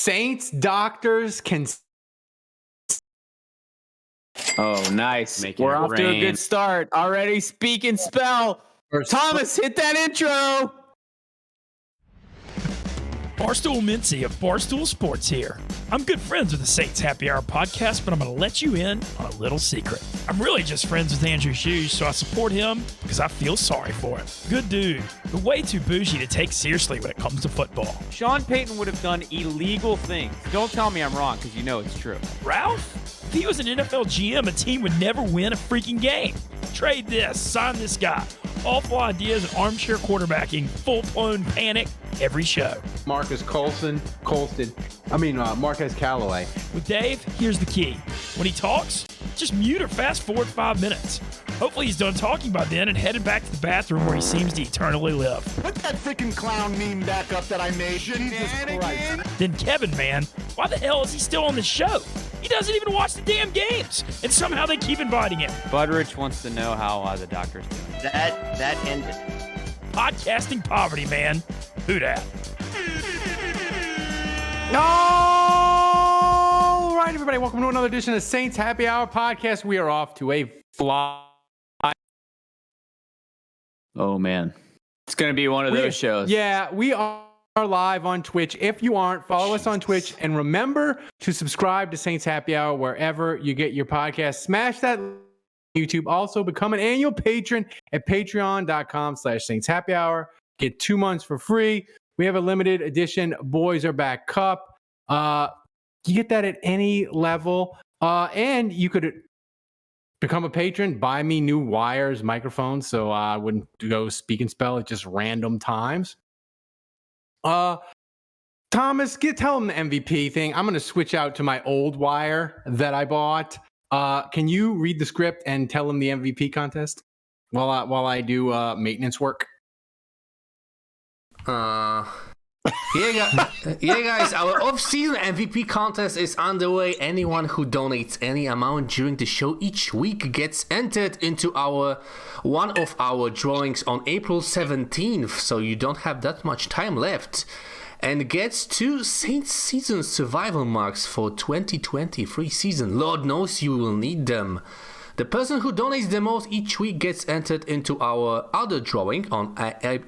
Saints doctors can. Oh, nice. Making We're it off to a rain. good start. Already speak and spell. Thomas, hit that intro. Barstool Mincy of Barstool Sports here. I'm good friends with the Saints Happy Hour podcast, but I'm going to let you in on a little secret. I'm really just friends with Andrew Hughes, so I support him because I feel sorry for him. Good dude, but way too bougie to take seriously when it comes to football. Sean Payton would have done illegal things. Don't tell me I'm wrong, because you know it's true. Ralph? If he was an NFL GM, a team would never win a freaking game. Trade this, sign this guy. Awful ideas and armchair quarterbacking, full-blown panic every show. Marcus Marquez Callaway. With Dave, here's the key. When he talks, just mute or fast forward 5 minutes. Hopefully he's done talking by then and headed back to the bathroom where he seems to eternally live. Put that freaking clown meme back up that I made. Jesus Christ. Then Kevin, man, why the hell is he still on the show? He doesn't even watch the damn games, and somehow they keep inviting him. Budrich wants to know how the doctor's doing. That ended. Podcasting poverty, man. Who dat? All right, everybody, welcome to another edition of Saints Happy Hour podcast. We are off to a fly. Oh, man. It's going to be one of those shows. Yeah, we are live on Twitch. If you aren't, follow us on Twitch. And remember to subscribe to Saints Happy Hour wherever you get your podcast. Smash that YouTube. Also, become an annual patron at patreon.com/Saints Happy Hour. Get 2 months for free. We have a limited edition Boys Are Back Cup. You get that at any level. And you could become a patron, buy me new wires, microphones, so I wouldn't go speak and spell at just random times. Thomas, tell him the MVP thing. I'm going to switch out to my old wire that I bought. Can you read the script and tell him the MVP contest while I do maintenance work? Yeah, guys, our off-season MVP contest is underway. Anyone who donates any amount during the show each week gets entered into one of our drawings on April 17th, so you don't have that much time left, and gets 2 Saints season survival marks for 2023 season. Lord knows you will need them. The person who donates the most each week gets entered into our other drawing on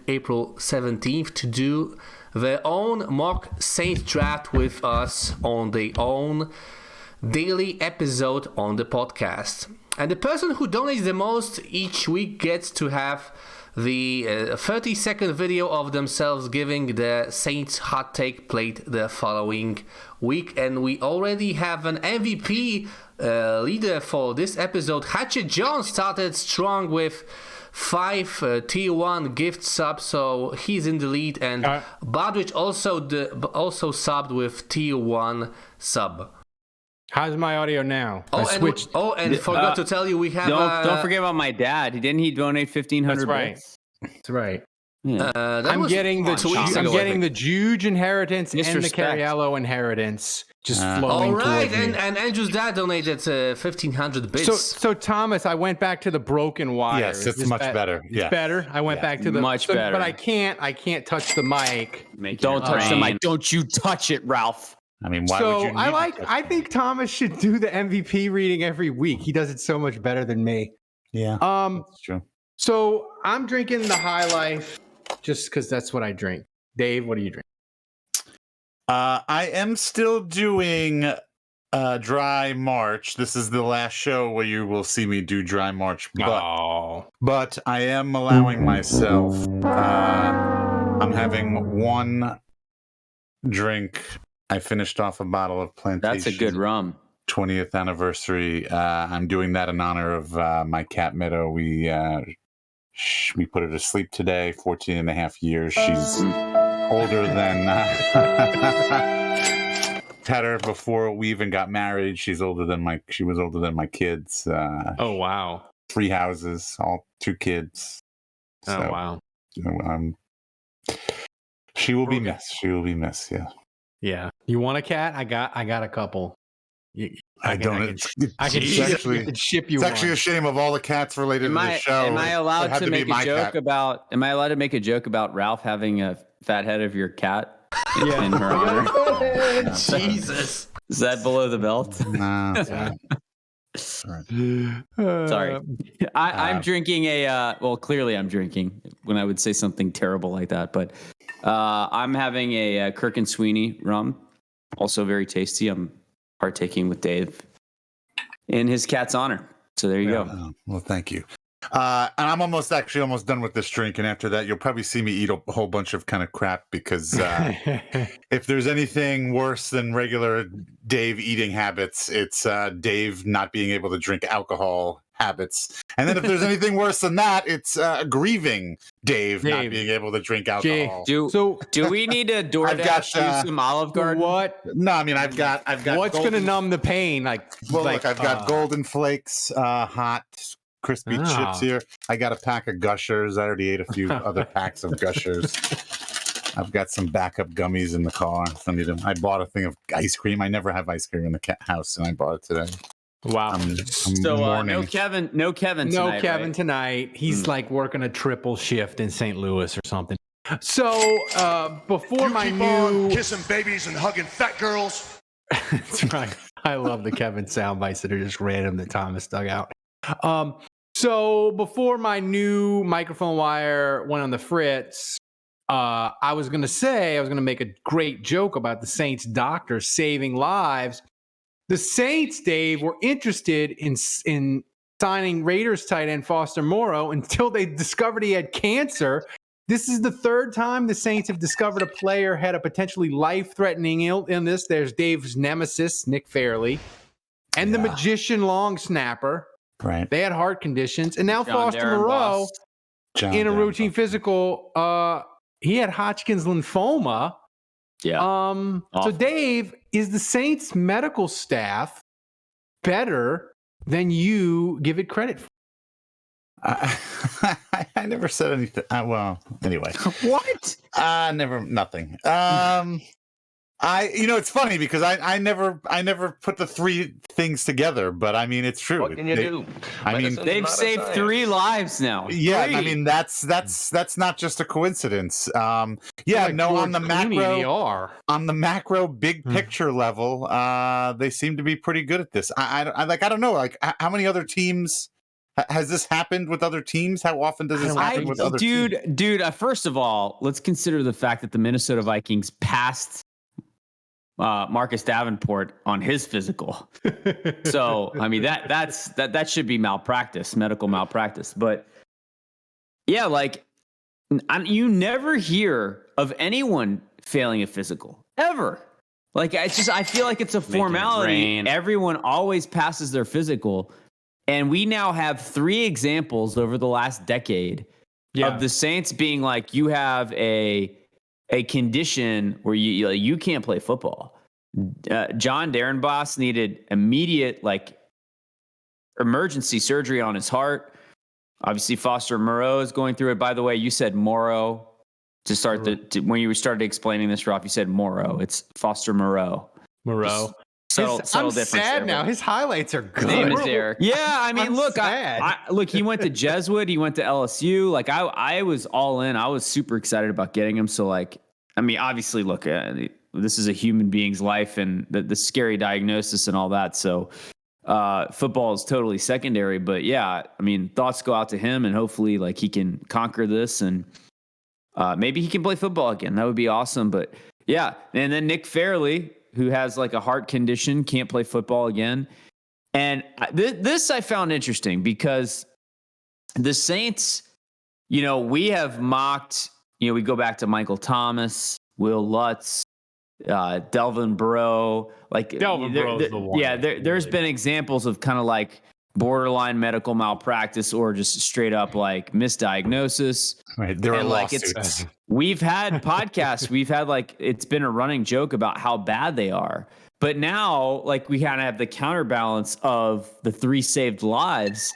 April 17th to do their own mock Saints draft with us on their own daily episode on the podcast. And the person who donates the most each week gets to have the 30-second video of themselves giving the Saints hot take played the following week. And we already have an MVP leader for this episode. Hatchet John started strong with 5 tier 1 gift subs, so he's in the lead, and Badrich also subbed with tier 1 sub. How's my audio now? Forgot to tell you, we have don't forget about my dad. Didn't he donate 1,500 bits? That's right. Yeah. I'm getting the Juge inheritance and the Cariello inheritance just flowing. All right, and Andrew's dad donated 1,500 bits. So Thomas, I went back to the broken wire. Yes, it's much better. Yeah, better. I went back to the much better, but I can't touch the mic. Don't touch the mic. Don't you touch it, Ralph. I mean, why would you? I think Thomas should do the MVP reading every week. He does it so much better than me. Yeah, that's true. So I'm drinking the High Life just because that's what I drink. Dave, what do you drink? I am still doing Dry March. This is the last show where you will see me do Dry March. But I am allowing myself. I'm having one drink. I finished off a bottle of Plantation. That's a good rum. 20th anniversary. I'm doing that in honor of my cat Meadow. We put her to sleep today. 14 and a half years. She's older than had her before we even got married. She was older than my kids. Oh wow. 3 houses, all 2 kids. Oh wow. She will be missed. She will be missed. Yeah. Yeah. You want a cat? I got a couple. I can ship you. It's actually a shame of all the cats related to the show. Am I allowed to make a joke about? Am I allowed to make a joke about Ralph having a fat head of your cat? in her honor. Jesus. Is that below the belt? Nah, it's fine. Sorry. I'm drinking well, clearly I'm drinking when I would say something terrible like that, but I'm having a Kirk and Sweeney rum, also very tasty. I'm partaking with Dave in his cat's honor. So there you go. Oh, well, thank you. And I'm almost done with this drink, and after that, you'll probably see me eat a whole bunch of kind of crap because if there's anything worse than regular Dave eating habits, it's Dave not being able to drink alcohol habits. And then if there's anything worse than that, it's grieving Dave not being able to drink alcohol. Do we need to DoorDash you some Olive Garden? What? No, I mean I've got. What's going to numb the pain? Look, I've got Golden Flakes, hot. Crispy chips here. I got a pack of Gushers. I already ate a few other packs of Gushers. I've got some backup gummies in the car. I bought a thing of ice cream. I never have ice cream in the house, and I bought it today. Wow. So no Kevin tonight. He's like working a triple shift in St. Louis or something. So before my new kissing babies and hugging fat girls. That's right. I love the Kevin sound bites that are just random that Thomas dug out. So before my new microphone wire went on the fritz, I was going to make a great joke about the Saints doctor saving lives. The Saints, Dave, were interested in signing Raiders tight end Foster Moreau until they discovered he had cancer. This is the third time the Saints have discovered a player had a potentially life-threatening illness. There's Dave's nemesis, Nick Fairley, and the magician long snapper. Right. They had heart conditions. And now Foster Moreau, in a routine physical, he had Hodgkin's lymphoma. Yeah. So Dave, is the Saints medical staff better than you give it credit for? I never said anything. Well, anyway. What? Nothing. It's funny because I never put the three things together, but I mean, it's true. What can you do? They've saved 3 lives now. Yeah, 3. I mean, that's not just a coincidence. On the macro big picture level, they seem to be pretty good at this. I don't know, like how many other teams has this happened with other teams? How often does this happen with other teams? Dude, first of all, let's consider the fact that the Minnesota Vikings passed Marcus Davenport on his physical. So, I mean, that should be medical malpractice. But yeah, like you never hear of anyone failing a physical ever. Like I feel like it's a formality. Everyone always passes their physical. And we now have 3 examples over the last decade of the Saints being like, you have a condition where you can't play football. John Derenboss needed immediate emergency surgery on his heart. Obviously, Foster Moreau is going through it. By the way, you said Morrow to start when you started explaining this, Ralph. You said Morrow. It's Foster Moreau. Subtle I'm difference sad there, now. His highlights are good. His name is Eric. Yeah, I mean, look, look. He went to Jesuit. He went to LSU. Like I was all in. I was super excited about getting him. So obviously, look, this is a human being's life and the scary diagnosis and all that. So football is totally secondary. But yeah, I mean, thoughts go out to him, and hopefully, he can conquer this, and maybe he can play football again. That would be awesome. But yeah, and then Nick Fairley, who has a heart condition, can't play football again. And this I found interesting because the Saints, we have mocked, we go back to Michael Thomas, Will Lutz, Delvin Breaux. Delvin Breaux is the one. Yeah, there's been examples of kind of borderline medical malpractice or just straight up misdiagnosis. Right. There are lawsuits. We've had podcasts. We've had it's been a running joke about how bad they are. But now we kind of have the counterbalance of the 3 saved lives.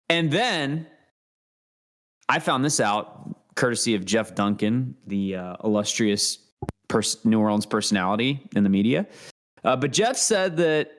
And then I found this out courtesy of Jeff Duncan, the illustrious New Orleans personality in the media. But Jeff said that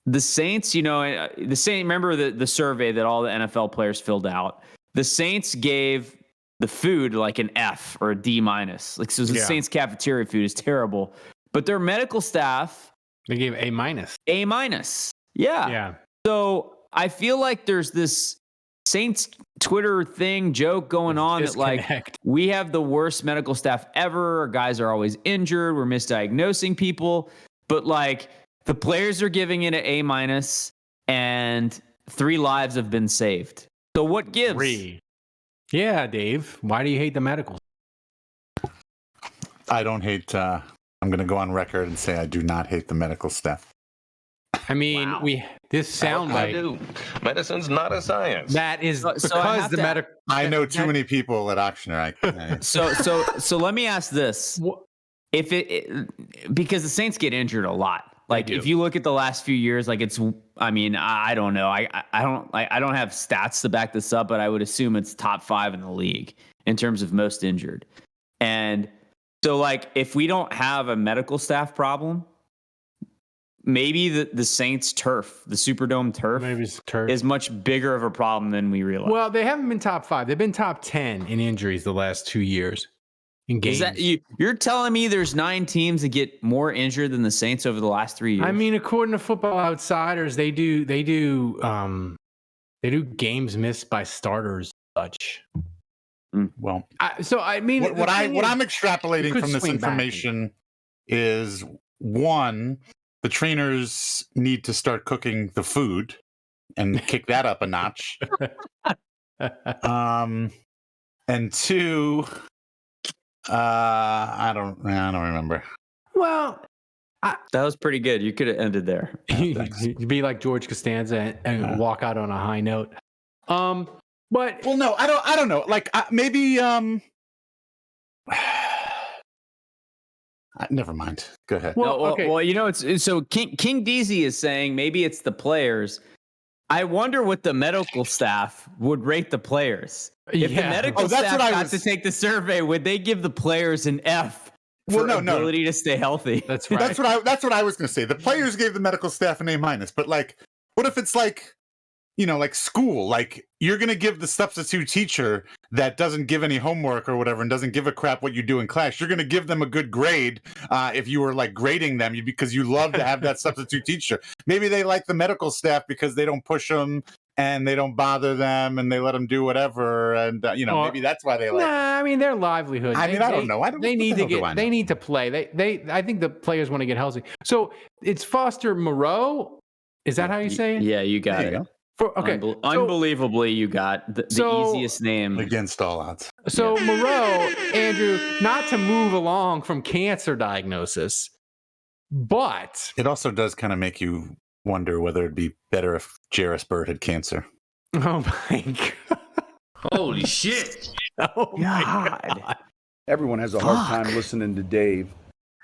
the Saints, remember the survey that all the NFL players filled out. The Saints gave the food like an F or a D minus. Like, so the Saints cafeteria food is terrible, but their medical staff, they gave A minus. A minus. Yeah. Yeah. So I feel like there's this Saints Twitter joke going on that like we have the worst medical staff ever. Our guys are always injured. We're misdiagnosing people, but like the players are giving it an A minus, and 3 lives have been saved. So what gives? 3. Yeah, Dave. Why do you hate the medical? I don't hate. I'm going to go on record and say I do not hate the medical staff. I mean, this soundbite. Medicine's not a science. That is because the medical. I know too many people at Auctioneer. So let me ask this: if because the Saints get injured a lot. Like if you look at the last few years, like it's. I mean, I don't know. I don't have stats to back this up, but I would assume it's top 5 in the league in terms of most injured. And so, like, if we don't have a medical staff problem, maybe the Saints turf, the Superdome turf, is much bigger of a problem than we realize. Well, they haven't been top 5. They've been top 10 in injuries the last 2 years in games. Is that you're telling me there's 9 teams that get more injured than the Saints over the last 3 years? I mean, according to Football Outsiders, they do games missed by starters such. Well, I mean, what I'm extrapolating from this information is, one, the trainers need to start cooking the food and kick that up a notch. And 2, I don't remember. Well, that was pretty good. You could have ended there. You'd be like George Costanza and walk out on a high note. But no, I don't know. Like maybe never mind. Go ahead. Well, you know, it's so King DZ is saying maybe it's the players. I wonder what the medical staff would rate the players. If the medical staff got to take the survey, would they give the players an F for ability to stay healthy? That's right. That's what I was going to say. The players gave the medical staff an A minus, but like, what if it's like, you know, like school, like you're going to give the substitute teacher that doesn't give any homework or whatever and doesn't give a crap what you do in class. You're going to give them a good grade if you were like grading them because you love to have that substitute teacher. Maybe they like the medical staff because they don't push them and they don't bother them and they let them do whatever. And, maybe that's why they like I mean, their livelihood. I don't know. They need to play. I think the players want to get healthy. So it's Foster Moreau. Is that how you say it? Yeah, you got it. Unbelievably, you got the easiest name against all odds. So Moreau, Andrew, not to move along from cancer diagnosis, but it also does kind of make you wonder whether it'd be better if Jairus Byrd had cancer. Oh my god! Holy shit! Oh my god! Everyone has a hard time listening to Dave.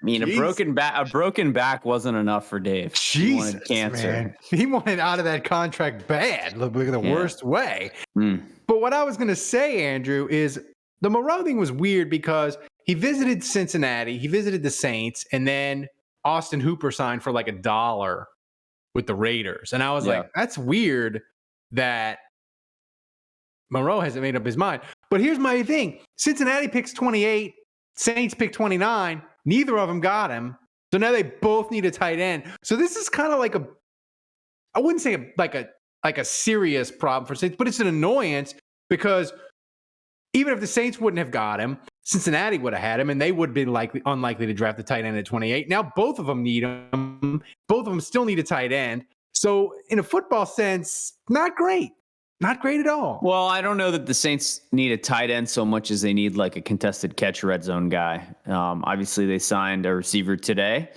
I mean, a broken back wasn't enough for Dave. Jesus, he wanted cancer. Man. He wanted out of that contract bad. Look at the worst way. But what I was going to say, Andrew, is the Moreau thing was weird because he visited Cincinnati, he visited the Saints, and then Austin Hooper signed for like $1 with the Raiders. And I was like, that's weird that Moreau hasn't made up his mind. But here's my thing. Cincinnati picks 28, Saints pick 29. Neither of them got him. So now they both need a tight end. So this is kind of like I wouldn't say like a serious problem for Saints, but it's an annoyance because even if the Saints wouldn't have got him, Cincinnati would have had him, and they would be unlikely to draft the tight end at 28. Now both of them need him. Both of them still need a tight end. So in a football sense, not great. Not great at all. Well, I don't know that the Saints need a tight end so much as they need like a contested catch red zone guy. Obviously, they signed a receiver today.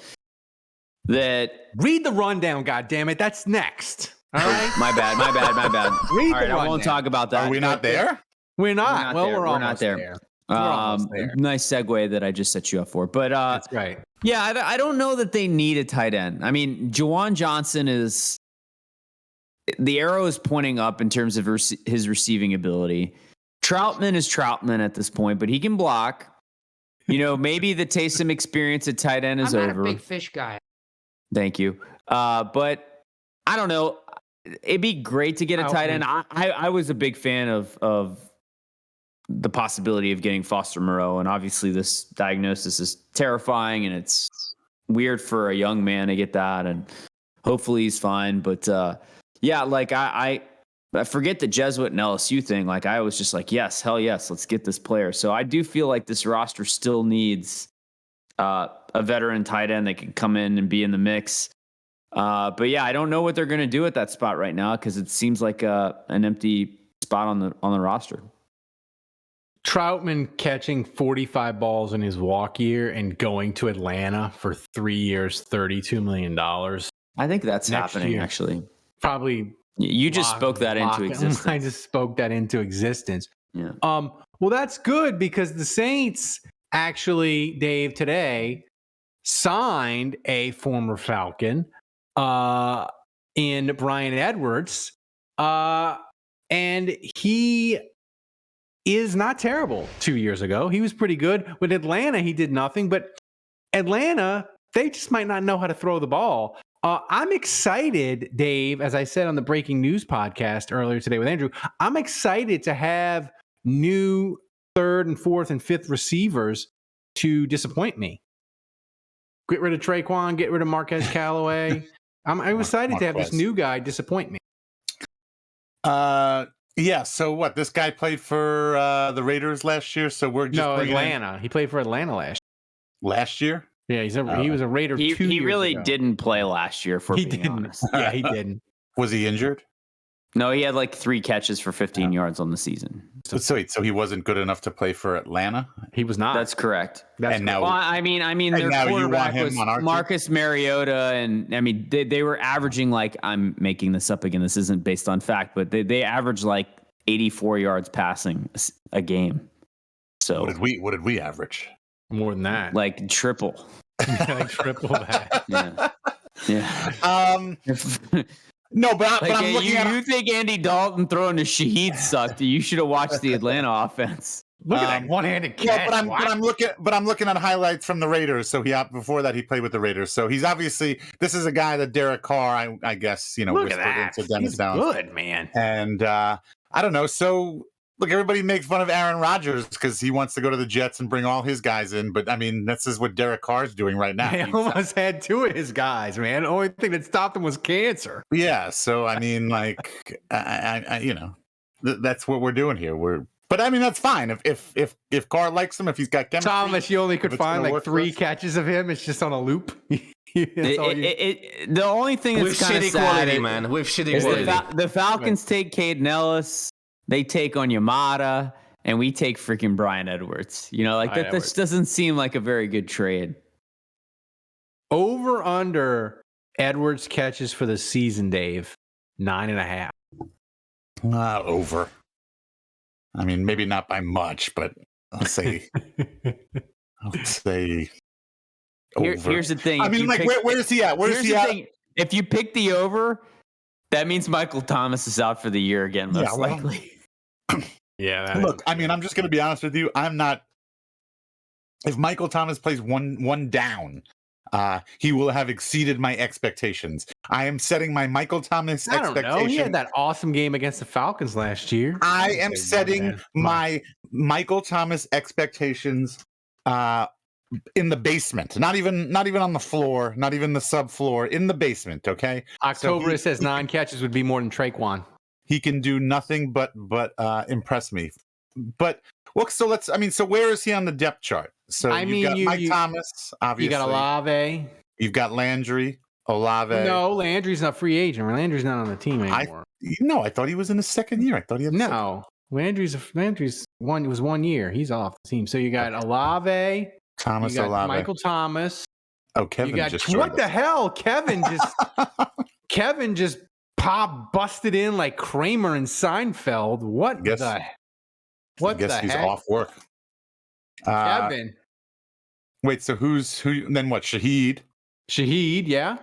Read the rundown, goddammit. That's next. All right. My bad. Read all right, I won't talk about that. Are we not there? We're not. We're almost there. We're almost there. Nice segue that I just set you up for. But that's right. Yeah, I don't know that they need a tight end. I mean, Juwan Johnson is. The arrow is pointing up in terms of his receiving ability. Troutman is Troutman at this point, but he can block. Maybe the Taysom experience at tight end is over. I'm not a big fish guy. Thank you. But I don't know. It'd be great to get a tight end. I was a big fan of the possibility of getting Foster Moreau. And obviously this diagnosis is terrifying, and it's weird for a young man to get that. And hopefully he's fine. But yeah, like I forget the Jesuit and LSU thing. Like I was just like, yes, hell yes, let's get this player. So I do feel like this roster still needs a veteran tight end that can come in and be in the mix. But yeah, I don't know what they're going to do at that spot right now because it seems like an empty spot on the roster. Troutman catching 45 balls in his walk year and going to Atlanta for 3 years, $32 million. I think that's happening, actually. Probably. You just spoke that into existence. I just spoke that into existence. Yeah. Well, that's good because the Saints actually, Dave, today signed a former Falcon in Bryan Edwards. And he is not terrible 2 years ago. He was pretty good. With Atlanta, he did nothing. But Atlanta, they just might not know how to throw the ball. I'm excited, Dave, as I said on the Breaking News podcast earlier today with Andrew, I'm excited to have new third and fourth and fifth receivers to disappoint me. Get rid of Traquan, get rid of Marquez Callaway. I'm excited to have this new guy disappoint me. Yeah, so what? This guy played for the Raiders last year, so we're just Atlanta. He played for Atlanta last year. Yeah, he was a Raider 2 years ago. He really didn't play last year, for being honest. Yeah, he didn't. Was he injured? No, he had like 3 catches for 15 yards on the season. So he wasn't good enough to play for Atlanta? He was not. That's correct. Now, I mean, their quarterback was Marcus Mariota, and I mean, they were averaging like, I'm making this up again, this isn't based on fact, but they averaged like 84 yards passing a game. So what did we average? More than that. Like triple. Like triple that. Yeah. No, but I'm looking at you think Andy Dalton throwing to Shaheed sucked? You should have watched the Atlanta offense. Look at that one-handed catch. Yeah, but I'm looking at highlights from the Raiders. So before that he played with the Raiders. So he's obviously, this is a guy that Derek Carr, I guess, look at whispered that. into Dennis He's Downs. good, man. And I don't know. So look, everybody makes fun of Aaron Rodgers because he wants to go to the Jets and bring all his guys in. But I mean, this is what Derek Carr's doing right now. He almost had 2 of his guys, man. The only thing that stopped him was cancer. Yeah. So I mean, like, that's what we're doing here. But I mean, that's fine. If Carr likes him, if he's got chemistry. Thomas, you only could find like 3 catches of him. It's just on a loop. The only thing that's kind of sad, quality, man. With shitty quality. The Falcons take Caden Ellis. They take on Yamada, and we take freaking Bryan Edwards. This doesn't seem like a very good trade. Over under Edwards catches for the season, Dave, 9.5. Over. I mean, maybe not by much, but I'll say over. Here's the thing. I mean, like, where is he at? Where is he at? Thing. If you pick the over, that means Michael Thomas is out for the year again, most likely. Yeah. Look, I mean, I'm just going to be honest with you. I'm not. If Michael Thomas plays one down, he will have exceeded my expectations. I am setting my Michael Thomas expectation. I don't know. He had that awesome game against the Falcons last year. I am setting my Michael Thomas expectations in the basement. Not even on the floor, not even the subfloor, in the basement, okay? October, it says 9 catches would be more than Traquan. He can do nothing but impress me. But so where is he on the depth chart? So you've got Mike Thomas, obviously. You got Olave. You've got Landry, Olave. No, Landry's not free agent. Landry's not on the team anymore. I thought he was in his second year. I thought he had Landry's one. It was 1 year. He's off the team. So you got Olave, Thomas, you got Olave, Michael Thomas. Oh, Kevin just what the hell? Kevin just busted in like Kramer and Seinfeld. What the heck? He's off work. Kevin. Wait, so who? Then what? Shaheed, yeah.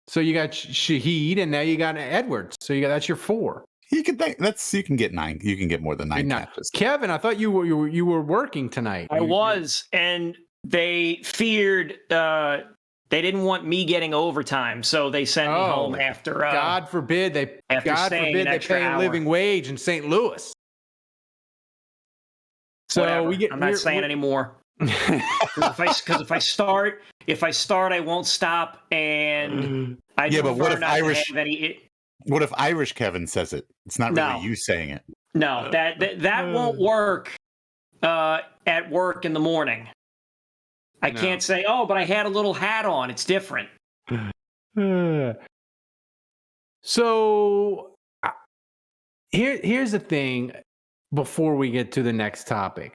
So you got Shaheed, and now you got Edwards. So that's your 4. You can get 9. You can get more than 9 catches. Kevin, I thought you were working tonight. I was, and they feared they didn't want me getting overtime, so they sent me home after. God forbid they pay a living wage in St. Louis. So whatever. I'm not saying anymore. Because if I start, I won't stop, and I but what if Irish? Have any, what if Irish Kevin says it? It's not really you saying it. No, that won't work at work in the morning. I can't say, oh, but I had a little hat on. It's different. So here's the thing before we get to the next topic.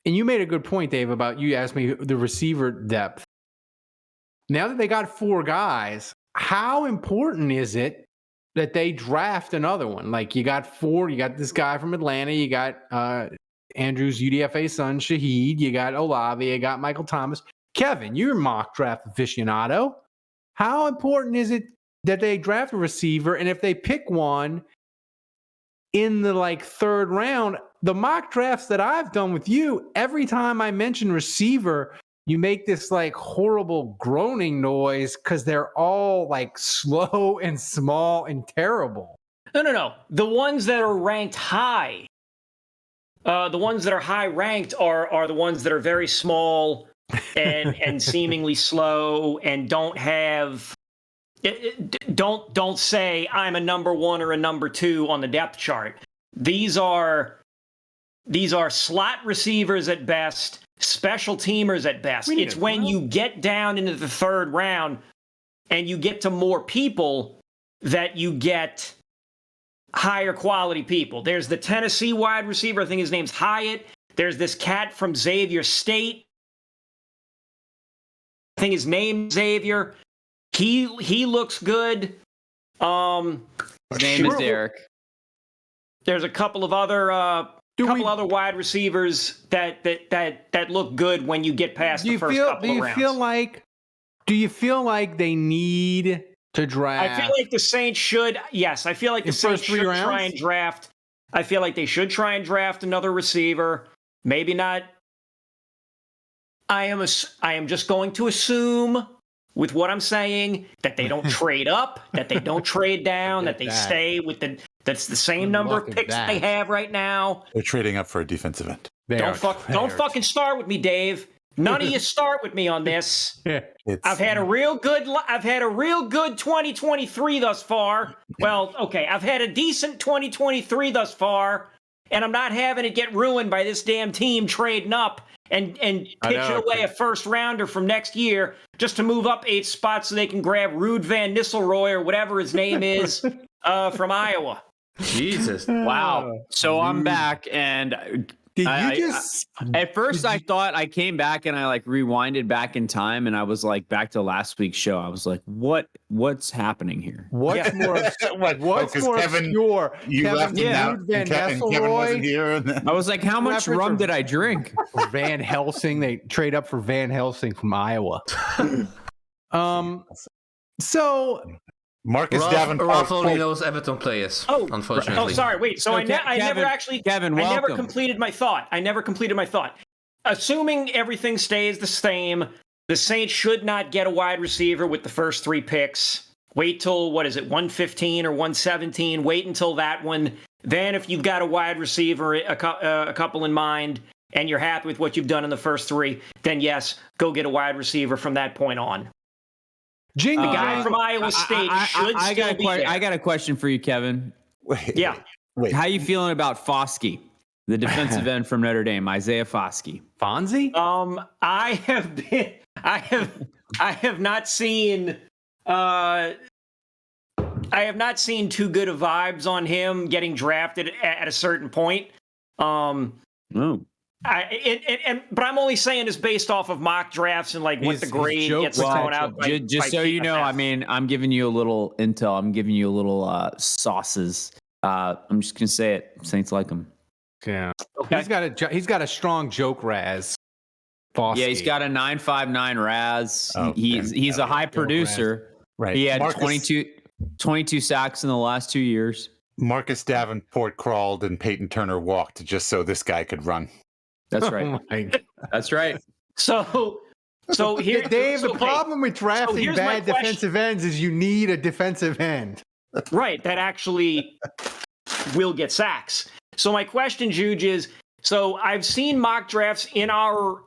And you made a good point, Dave, about you asked me the receiver depth. Now that they got 4 guys, how important is it that they draft another one? Like you got 4, you got this guy from Atlanta, you got Andrew's UDFA son, Shaheed, you got Olave, you got Michael Thomas. Kevin, you're a mock draft aficionado. How important is it that they draft a receiver? And if they pick one in the 3rd round, the mock drafts that I've done with you, every time I mention receiver, you make this horrible groaning noise because they're all slow and small and terrible. No. The ones that are ranked high, the ones that are high ranked are the ones that are very small and seemingly slow and don't have. Don't say I'm a number 1 or a number 2 on the depth chart. These are slot receivers at best, special teamers at best. It's when you get down into the 3rd round and you get to more people that you get higher quality people. There's the Tennessee wide receiver. I think his name's Hyatt. There's this cat from Xavier State. I think his name's Xavier. He looks good. His name is Derek. There's a couple of other other wide receivers that look good when you get past the first couple of rounds. Do you feel like they need to draft? I feel like the Saints should. Yes, I feel like the Saints should try and draft. I feel like they should try and draft another receiver. Maybe not. I am just going to assume, with what I'm saying, that they don't trade up, that they don't trade down, that they stay with that's the same number of picks that they have right now. They're trading up for a defensive end. Don't fucking start with me, Dave. None of you start with me on this. I've had a real good 2023 thus far. Well, okay, I've had a decent 2023 thus far, and I'm not having it get ruined by this damn team trading up and pitching away a first rounder from next year just to move up 8 spots so they can grab Rude Van Nistelrooy or whatever his name is from Iowa. Jesus. Wow. So I'm back, and at first I thought I came back and I rewinded back in time, and I was back to last week's show. I was like, what's happening here? What's more obscure? You left him out, and Kevin wasn't here. I was like, how much rum did I drink? Van Helsing. They trade up for Van Helsing from Iowa. So Marcus Davenport. Ralph only knows Everton players. Unfortunately. Oh, sorry. Wait. So I never completed my thought. Assuming everything stays the same, the Saints should not get a wide receiver with the first 3 picks. Wait till 115 or 117. Wait until that one. Then, if you've got a wide receiver, a couple in mind, and you're happy with what you've done in the first 3, then yes, go get a wide receiver from that point on. The guy from Iowa State should still be there. I got a question for you, Kevin. Wait. How you feeling about Foskey, the defensive end from Notre Dame, Isaiah Foskey? Fonzie? I have not seen too good of vibes on him getting drafted at a certain point. But I'm only saying this based off of mock drafts and what the grade gets thrown out. Just so you know, I mean, I'm giving you a little intel. I'm giving you a little sauces. I'm just gonna say it. Saints like him. Yeah. Okay. He's got a strong joke Raz. Foskey. Yeah, he's got a 9.59 Raz. He's a high producer. Right. He had 22 sacks in the last 2 years. Marcus Davenport crawled and Payton Turner walked just so this guy could run. That's right. That's right. So here, Dave, the problem with drafting bad defensive ends is you need a defensive end. Right, that actually will get sacks. So my question, Juge, is So I've seen mock drafts in our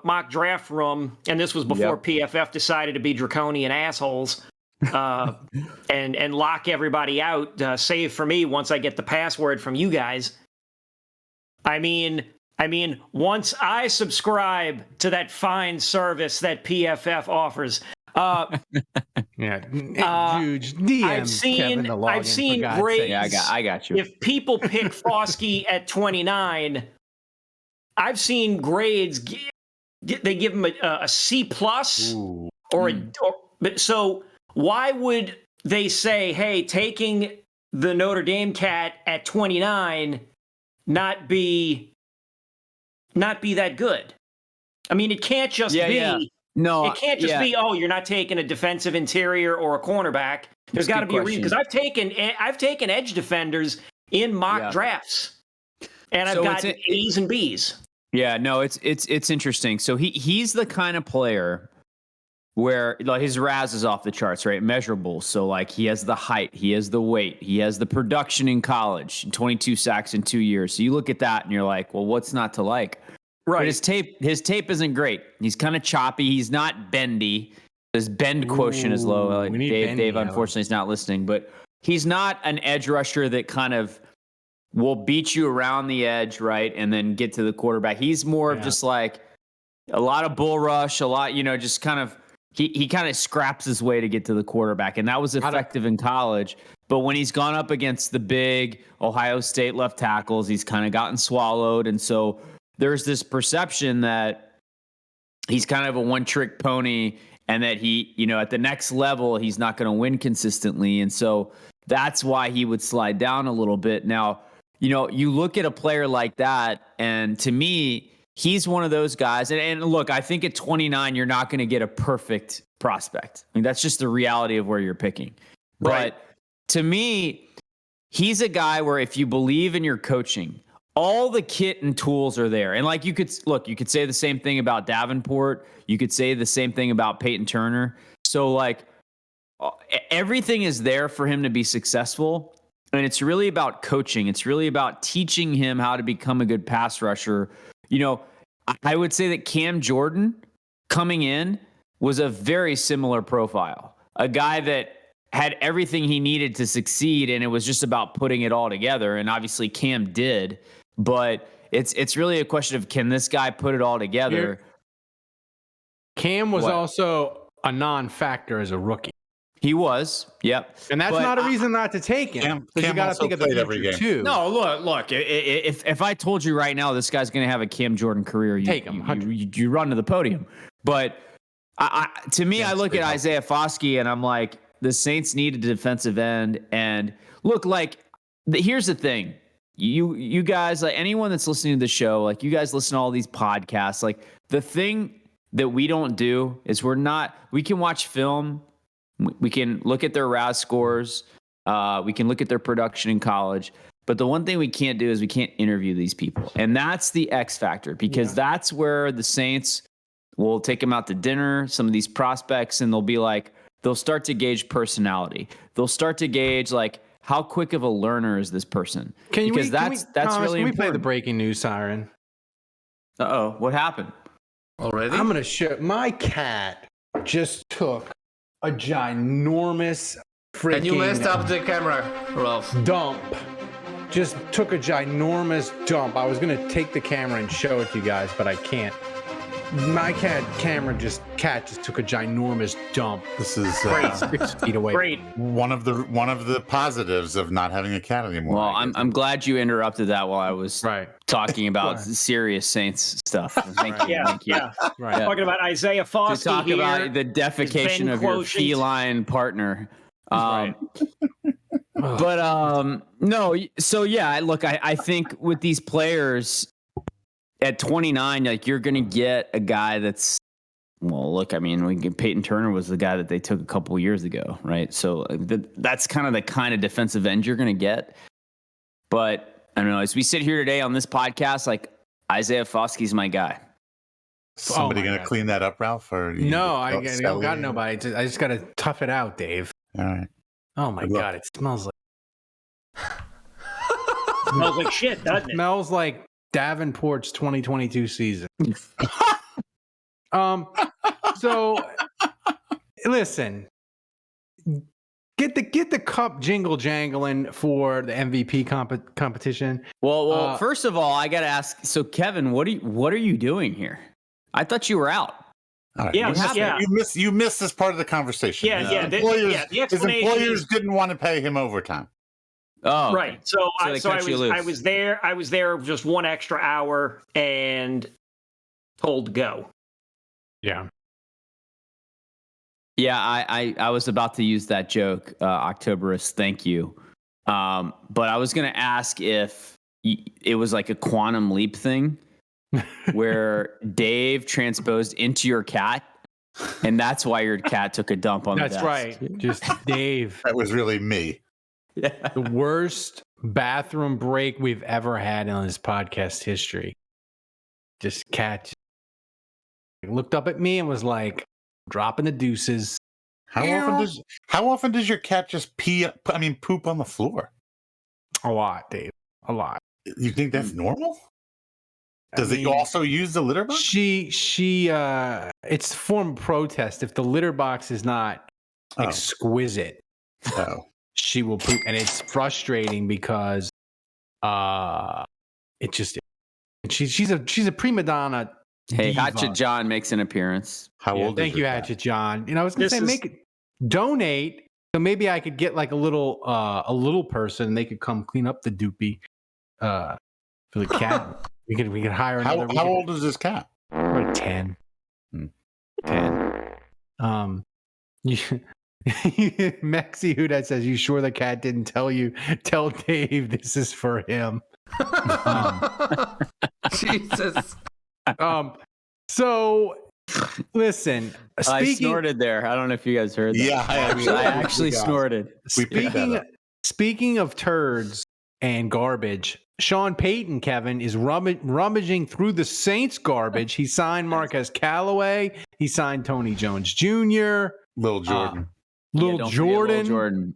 mock draft room, and this was before PFF decided to be draconian assholes and lock everybody out, save for me once I get the password from you guys. I mean, once I subscribe to that fine service that PFF offers, huge DM. I've seen grades. Yeah, I got you. If people pick Foskey at 29, I've seen grades. They give him a C plus so why would they say, hey, taking the Notre Dame cat at 29 not be that good? I mean, it can't just be. Yeah. No, it can't just be, oh, you're not taking a defensive interior or a cornerback. There's got to be a reason, because I've taken edge defenders in mock drafts, and I've got A's and B's. Yeah, no, it's interesting. So he's the kind of player where like his RAS is off the charts, right? Measurable. So like he has the height, he has the weight, he has the production in college, 22 sacks in 2 years. So you look at that and you're like, well, what's not to like? Right. But his tape isn't great. He's kind of choppy. He's not bendy. His bend quotient is low. Like Dave unfortunately is not listening, but he's not an edge rusher that kind of will beat you around the edge, right? And then get to the quarterback. He's more of just like a lot of bull rush, a lot, just kind of, he kind of scraps his way to get to the quarterback. And that was effective in college. But when he's gone up against the big Ohio State left tackles, he's kind of gotten swallowed. And so there's this perception that he's kind of a one-trick pony and that he, at the next level, he's not going to win consistently. And so that's why he would slide down a little bit. Now, you look at a player like that, and to me, he's one of those guys. And look, I think at 29, you're not going to get a perfect prospect. I mean, that's just the reality of where you're picking. Right. But to me, he's a guy where if you believe in your coaching, all the kit and tools are there. And like you could say the same thing about Davenport. You could say the same thing about Payton Turner. So like everything is there for him to be successful. And it's really about coaching. It's really about teaching him how to become a good pass rusher. I would say that Cam Jordan coming in was a very similar profile. A guy that had everything he needed to succeed, and it was just about putting it all together. And obviously Cam did. But it's really a question of, can this guy put it all together? Cam was also a non-factor as a rookie. He was, yep. And that's not a reason not to take him. Because you got to think of the future too. No, look. If I told you right now this guy's going to have a Cam Jordan career, take him. You run to the podium. But to me, I look at Isaiah Foskey and I'm like, the Saints need a defensive end. And look, here's the thing. You guys, like anyone that's listening to the show, like you guys listen to all these podcasts, like the thing that we don't do is we can watch film. We can look at their RAS scores. We can look at their production in college. But the one thing we can't do is we can't interview these people. And that's the X factor, because that's where the Saints will take them out to dinner, some of these prospects, and they'll start to gauge personality. They'll start to gauge how quick of a learner is this person? Thomas, that's really important. Can we play the breaking news siren? Uh-oh, what happened? Already? I'm going to show. My cat just took a ginormous freaking... And you messed up the camera, Ralph. Dump. Just took a ginormous dump. I was going to take the camera and show it to you guys, but I can't. My cat just took a ginormous dump. This is 6 feet away. Great. One of the positives of not having a cat anymore. Well, I'm glad you interrupted that while I was talking about serious Saints stuff. Thank you. Thank you. Right. Talking about Isaiah Foskey to talk about the defecation of your feline partner. But no. So yeah, look, I think with these players at 29, you're going to get a guy that's, Payton Turner was the guy that they took a couple years ago, right? So that's kind of the kind of defensive end you're going to get. But I don't know, as we sit here today on this podcast, Isaiah Foskey's my guy. Somebody going to clean that up, Ralph? Or no, I don't got nobody. I just got to tough it out, Dave. All right. Oh my God, it smells like... Smells like shit, doesn't it? Smells like Davenport's 2022 season. So listen, get the cup jingle jangling for the MVP competition. Well, first of all, I got to ask. So, Kevin, what are you doing here? I thought you were out. All right. You missed this part of the conversation. His employers didn't want to pay him overtime. Oh, okay. Right. So I was there just 1 extra hour and told to go. Yeah. Yeah, I was about to use that joke, Octoberist. Thank you. But I was going to ask if it was like a quantum leap thing where Dave transposed into your cat, and that's why your cat took a dump on the desk. That's right. Just Dave. That was really me. Yeah. The worst bathroom break we've ever had in this podcast history. Just cat looked up at me and was like, dropping the deuces. How often does your cat just poop on the floor? A lot, Dave. A lot. You think that's normal? Does it also use the litter box? She it's a form of protest. If the litter box is not exquisite, she will poop, and it's frustrating because she's a prima donna. Hey, diva. Hatchet John makes an appearance. How old? Thank you, Hatchet John. I was gonna say donate. So maybe I could get like a little person, and they could come clean up the doopy for the cat. we could hire another. How old is this cat? Like 10. 10. Maxi Huda says, "You sure the cat didn't tell you? Tell Dave this is for him." Jesus. So listen. I snorted there. I don't know if you guys heard that. Yeah, I actually snorted. Speaking of turds and garbage, Sean Payton, Kevin, is rummaging through the Saints garbage. He signed Marquez Callaway. He signed Tony Jones Jr. Lil Jordan. Lil Jordan.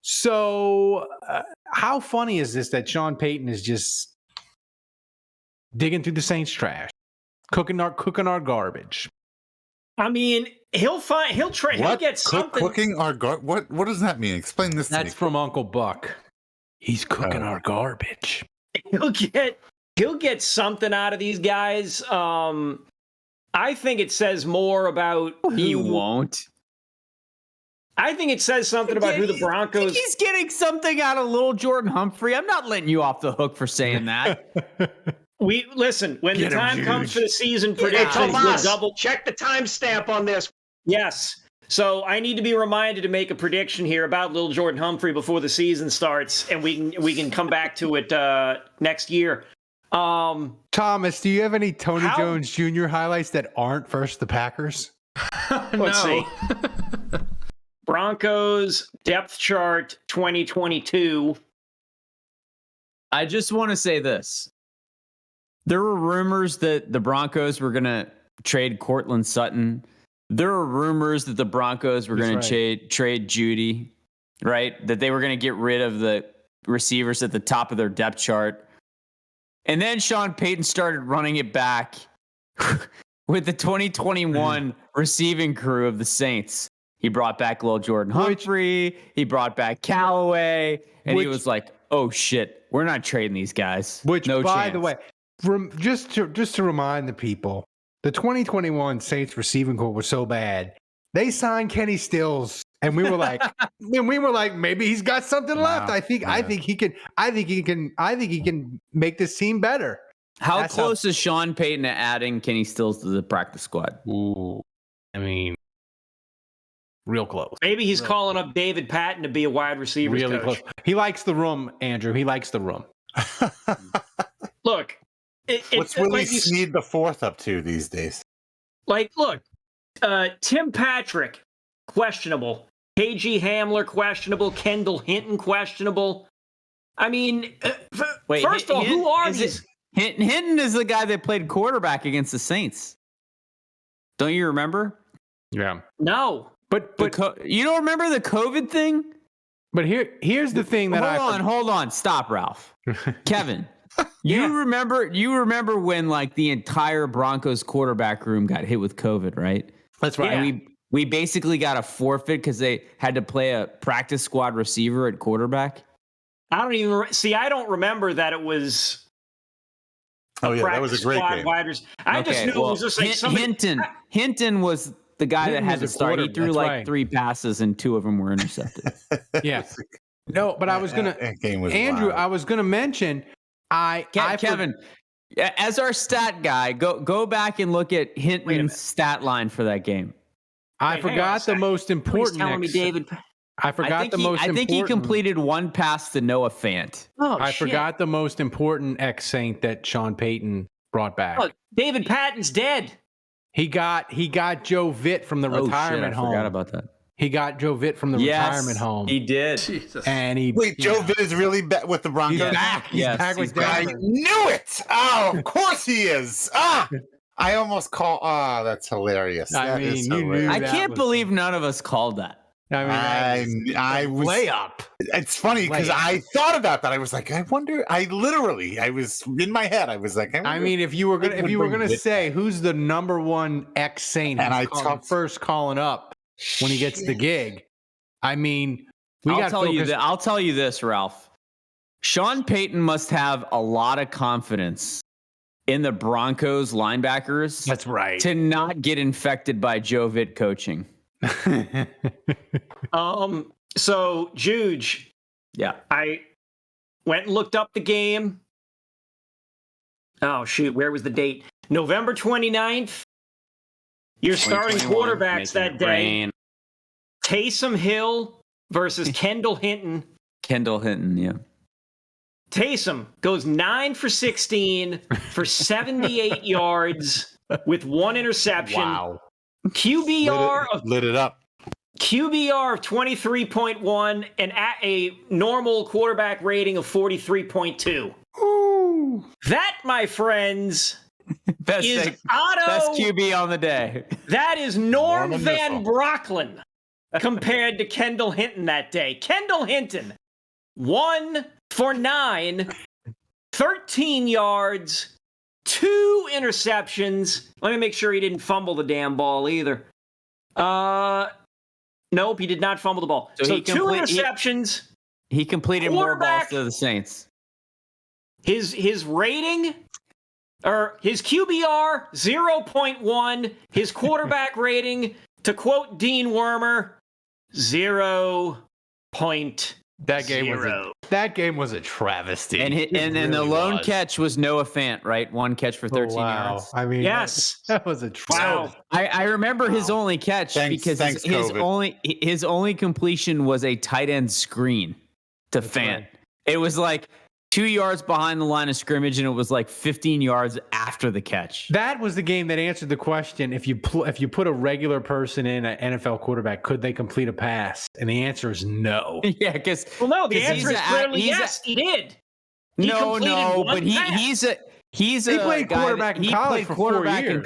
So how funny is this that Sean Payton is just digging through the Saints trash, cooking our garbage? I mean, he'll get something. Cooking our garbage? What does that mean? Explain this to me. That's from Uncle Buck. He's cooking our garbage. He'll get something out of these guys. I think it says more about He won't. I think it says something about who the Broncos. He's getting something out of Little Jordan Humphrey. I'm not letting you off the hook for saying that. We listen when the time comes for the season predictions. We'll double check the timestamp on this. Yes. So I need to be reminded to make a prediction here about Lil Jordan Humphrey before the season starts, and we can come back to it next year. Thomas, do you have any Tony Jones Jr. highlights that aren't versus the Packers? Let's see. Broncos depth chart 2022. I just want to say this. There were rumors that the Broncos were going to trade Cortland Sutton. There were rumors that the Broncos were going to trade Judy, right? That they were going to get rid of the receivers at the top of their depth chart. And then Sean Payton started running it back with the 2021 receiving crew of the Saints. He brought back Lil Jordan Humphrey. He brought back Callaway. And he was like, oh, shit, we're not trading these guys. By the way, just to remind the people, the 2021 Saints receiving corps was so bad. They signed Kenny Stills, and we were like, maybe he's got something left. I think he can make this team better. How close is Sean Payton to adding Kenny Stills to the practice squad? Ooh, I mean, real close. Maybe he's calling up David Patton to be a wide receiver. Really coach. close. He likes the room, Andrew. He likes the room. Look. What's Willie Snead the fourth up to these days? Look, Tim Patrick, questionable. KG Hamler, questionable. Kendall Hinton, questionable. I mean, first of all, who are these? Hinton is the guy that played quarterback against the Saints. Don't you remember? Yeah. No. But you don't remember the COVID thing? But here's the thing that hold on, stop, Ralph. Kevin, you remember when like the entire Broncos quarterback room got hit with COVID, right? That's right. And we basically got a forfeit because they had to play a practice squad receiver at quarterback. I don't remember that it was. That was a great game. I just knew it was just like somebody. Hinton was the guy that had to start. He threw like 3 passes and 2 of them were intercepted. Yeah. No, but I was gonna, Andrew. Wild. I was gonna mention. Kevin, as our stat guy, go back and look at Hinton's stat line for that game. I forgot the most important. Telling me, David. I forgot the most. I think he completed 1 pass to Noah Fant. I forgot the most important ex-Saint that Sean Payton brought back. Oh, David Patton's dead. He got Joe Vitt from the retirement home. I forgot about that. He got Joe Vitt from the retirement home. He did. Jesus. And Joe Vitt is really with the Broncos. He's back. He's back with I Denver. knew it. Oh, of course he is. I almost call. Oh, that's hilarious. I mean, you knew I that can't believe none of us called that. I was layup. It's funny because I thought about that. I was like, I wonder. I was in my head. I was like, I mean, if you were gonna say who's the number one ex-Saint, and I first calling up when he gets the gig, I mean, I'll tell you this, Ralph. Sean Payton must have a lot of confidence in the Broncos linebackers. That's right. To not get infected by Joe Vitt coaching. So Juge, I went and looked up the game. Oh shoot, where was the date? November 29th. Your starting quarterbacks that day. Taysom Hill versus Kendall Hinton. Kendall Hinton, yeah. Taysom goes 9 for 16 for 78 yards with 1 interception. Wow. QBR lit it up. QBR of 23.1 and at a normal quarterback rating of 43.2. Ooh. That, my friends, best QB on the day. That is Norm Van Brocklin compared to Kendall Hinton that day. Kendall Hinton, 1 for 9, 13 yards, 2 interceptions. Let me make sure he didn't fumble the damn ball either. Nope, he did not fumble the ball. So 2 interceptions. He completed more balls to the Saints. His rating, or his QBR, 0.1. His quarterback rating, to quote Dean Wormer, 0.0. That game was a travesty. And the lone catch was Noah Fant, right? 1 catch for 13 yards. I mean, yes, that was a travesty. Wow. I remember his only catch because his only completion was a tight end screen to Fant. Right. It was like 2 yards behind the line of scrimmage, and it was like 15 yards after the catch. That was the game that answered the question: if you put a regular person in an NFL quarterback, could they complete a pass? And the answer is no. Yeah, because the answer is clearly yes. He did. He played quarterback in college for 4 years.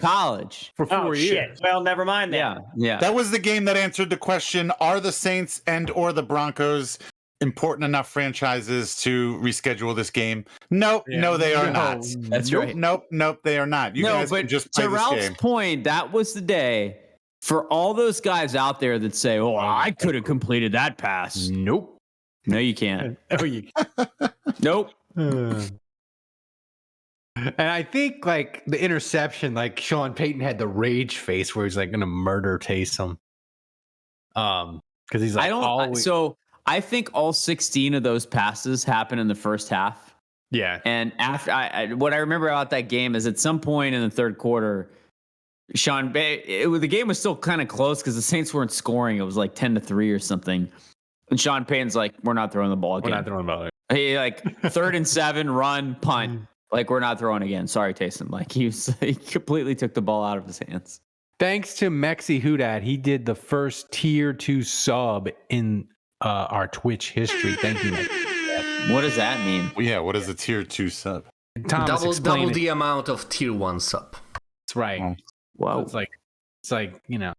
For 4 years. Shit. Well, never mind that. Yeah. That was the game that answered the question: are the Saints or the Broncos important enough franchises to reschedule this game? No, they are not. That's right. Nope, they are not. You guys can just play to this Ralph's game. point, that was the day for all those guys out there that say, "Oh, I could have completed that pass." Nope. No, you can't. Nope. And I think like the interception, like Sean Payton had the rage face where he's like going to murder Taysom. Because he's like, I think all 16 of those passes happened in the first half. Yeah. And after what I remember about that game is at some point in the third quarter, the game was still kind of close because the Saints weren't scoring. It was like 10-3 or something. And Sean Payton's like, we're not throwing the ball again. We're not throwing the ball. He like 3rd and 7, run, punt. Like, we're not throwing again. Sorry, Taysom. Like he completely took the ball out of his hands. Thanks to Mexi Houdat, he did the first tier 2 sub in our Twitch history. Thank you, Mexi. What does that mean? Yeah, what is a tier 2 sub? Double the amount of tier 1 sub. That's right. Wow. So it's like, you know.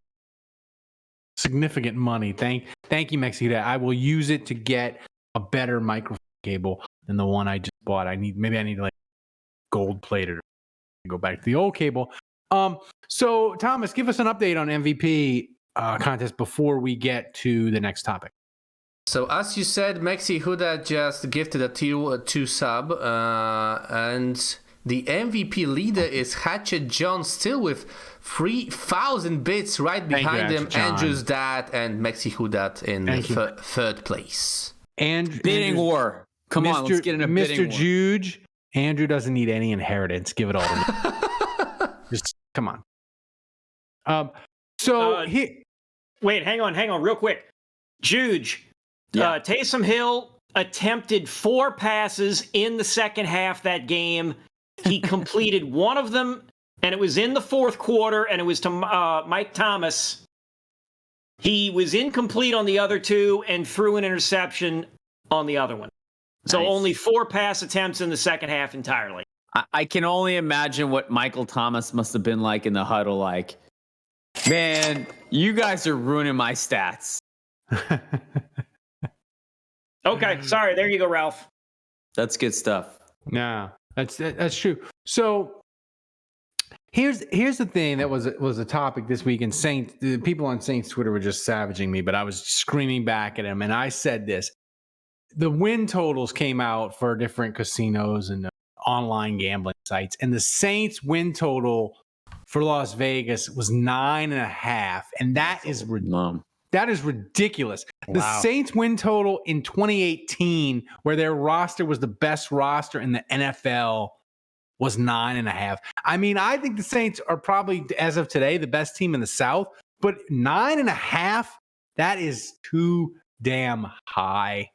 significant money. Thank you, Mexico. I will use it to get a better microphone cable than the one I just bought. I need like gold plated or go back to the old cable. So Thomas, give us an update on MVP contest before we get to the next topic. So as you said, Mexi Huda just gifted a tier 2 sub, and the MVP leader is Hatchet John, still with 3,000 bits right behind him. Andrew's dad and Mexi Huda in third place. And bidding war. Come on, let's get in a bidding war. Mr. Juge, Andrew doesn't need any inheritance. Give it all to me. Just come on. Wait, hang on, real quick. Juge, Taysom Hill attempted 4 passes in the second half that game. He completed one of them, and it was in the fourth quarter, and it was to Mike Thomas. He was incomplete on the other 2 and threw an interception on the other one. So only 4 pass attempts in the second half entirely. I can only imagine what Michael Thomas must have been like in the huddle. Like, man, you guys are ruining my stats. Okay, sorry. There you go, Ralph. That's good stuff. No, that's true. So here's the thing that was a topic this week, and the people on Saints Twitter were just savaging me, but I was screaming back at him, and I said this: the win totals came out for different casinos and online gambling sites, and the Saints win total for Las Vegas was 9.5, and that is ridiculous. Wow. The Saints win total in 2018, where their roster was the best roster in the NFL, was 9.5. I mean, I think the Saints are probably, as of today, the best team in the South, but 9.5, that is too damn high.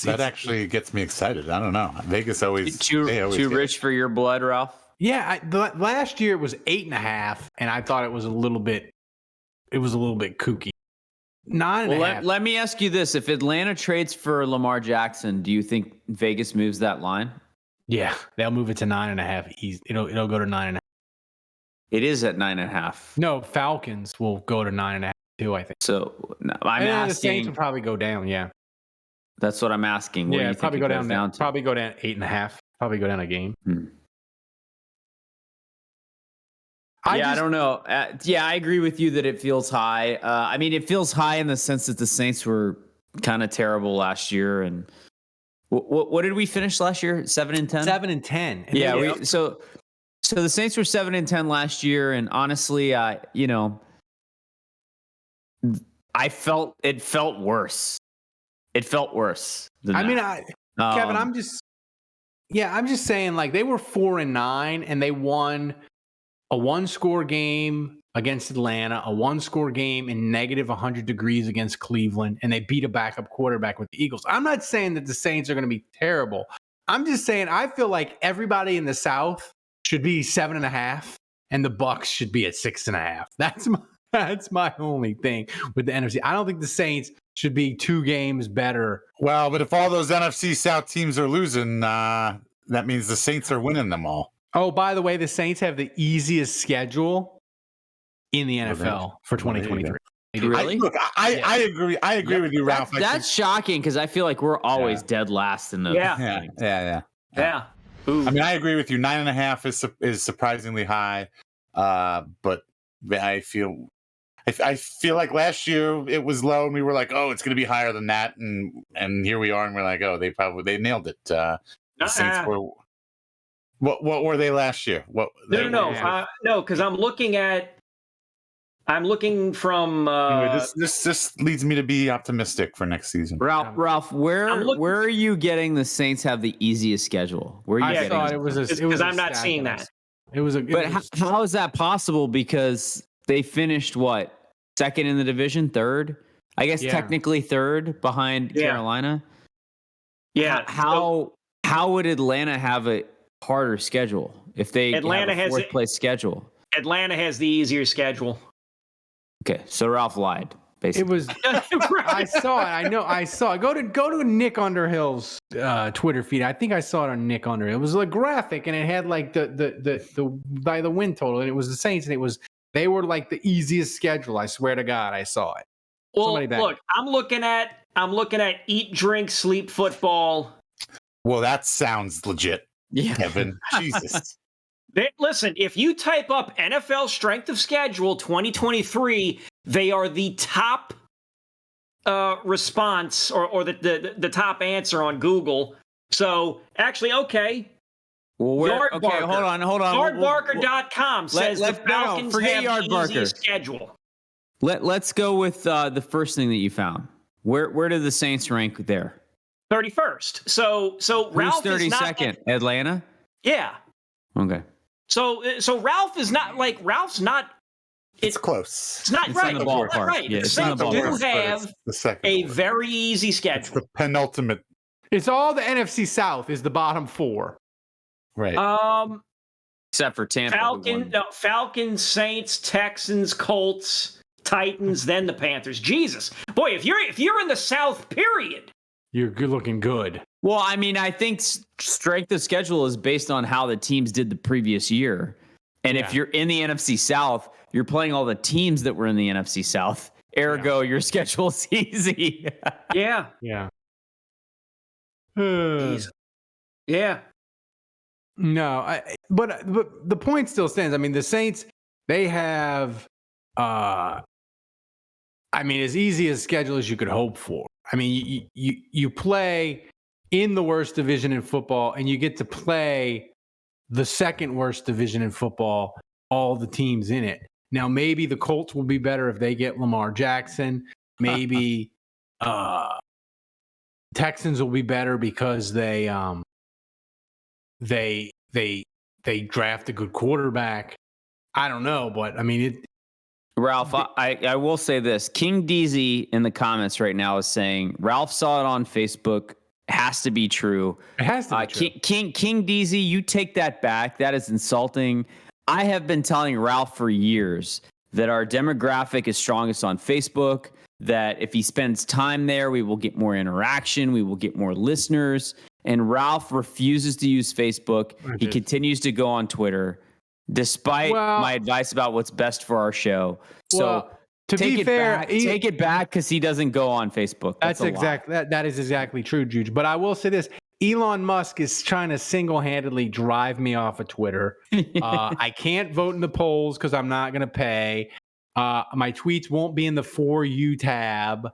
That actually gets me excited. I don't know. Vegas always too rich for your blood, Ralph. Yeah, last year it was 8.5, and I thought it was a little bit kooky. 9.5. Well, let me ask you this: if Atlanta trades for Lamar Jackson, do you think Vegas moves that line? Yeah, they'll move it to 9.5. It'll go to 9.5. It is at 9.5. No, Falcons will go to 9.5 too, I think. So I'm asking. The Saints will probably go down. Yeah. That's what I'm asking. Yeah, probably go down. Probably go down 8.5. Probably go down a game. I don't know. I agree with you that it feels high. I mean, it feels high in the sense that the Saints were kind of terrible last year. And what did we finish last year? 7-10. 7-10. Yeah. So the Saints were 7-10 last year, and honestly, I felt it felt worse. It felt worse. Kevin, I'm just saying, like, they were 4-9 and they won a 1-score game against Atlanta, a 1-score game in negative 100 degrees against Cleveland, and they beat a backup quarterback with the Eagles. I'm not saying that the Saints are going to be terrible. I'm just saying I feel like everybody in the South should be 7.5 and the Bucks should be at 6.5. That's my only thing with the NFC. I don't think the Saints should be 2 games better. Well, but if all those NFC South teams are losing, that means the Saints are winning them all. Oh, by the way, the Saints have the easiest schedule in the NFL for 2023. Really? I agree. I agree with you, Ralph. That's shocking because I feel like we're always dead last in the Yeah. Ooh. I mean, I agree with you. 9.5 is surprisingly high, but I feel like last year it was low, and we were like, "Oh, it's going to be higher than that," and here we are, and we're like, "Oh, they nailed it." The Saints were. What were they last year? No, because I'm looking from. This leads me to be optimistic for next season. Ralph, where are you getting the Saints have the easiest schedule? Where are you getting thought it was because I'm not seeing that. How is that possible? Because they finished what? Second in the division, third? I guess technically third behind Carolina. Yeah. How would Atlanta have a harder schedule if they have a fourth place schedule? Atlanta has the easier schedule. Okay, so Ralph lied. Basically, it was. I saw it. I saw it. Go to Nick Underhill's Twitter feed. I think I saw it on Nick Underhill. It was a graphic, and it had like the win total, and it was the Saints, and they were like the easiest schedule. I swear to God, I saw it. Well, somebody back. look, I'm looking at eat, drink, sleep, football. Well, that sounds legit, Yeah. Kevin. Jesus. Listen, if you type up NFL strength of schedule 2023, they are the top response or the top answer on Google. So actually, okay. Well, okay, hold on. Yardbarker.com says the Falcons forget have easy Yardbarker. schedule. Let's go with the first thing that you found. Where do the Saints rank there? 31st. So Ralph Who's is not 32nd? Atlanta? Yeah. Okay. So Ralph is not like Ralph's not. It's close. It's not It's right. in the ballpark. Not right. Yeah, The it's in the Saints do ballpark. have The second a one. very easy It's schedule. the penultimate. It's all the NFC South is the bottom four. Right. Except for Tampa. who won. Falcons, Saints, Texans, Colts, Titans, then the Panthers. Jesus, boy, if you're in the South, period. You're good looking good. Well, I mean, I think strength of schedule is based on how the teams did the previous year. And if you're in the NFC South, you're playing all the teams that were in the NFC South. Ergo, your schedule's easy. Yeah. Yeah. Yeah. No, but the point still stands. I mean, the Saints, they have, I mean, as easy a schedule as you could hope for. I mean, you play in the worst division in football, and you get to play the second worst division in football, all the teams in it. Now, maybe the Colts will be better if they get Lamar Jackson. Maybe Texans will be better because they draft a good quarterback. I don't know, but I mean, Ralph, I will say this. King DZ in the comments right now is saying Ralph saw it on Facebook. Has to be true. It has to be true. King DZ, you take that back. That is insulting. I have been telling Ralph for years that our demographic is strongest on Facebook, that if he spends time there, we will get more interaction, we will get more listeners. And Ralph refuses to use Facebook. He continues to go on Twitter, despite my advice about what's best for our show. So to be fair, take it back because he doesn't go on Facebook. That is exactly true, Juge. But I will say this: Elon Musk is trying to single-handedly drive me off of Twitter. I can't vote in the polls because I'm not going to pay. My tweets won't be in the For You tab.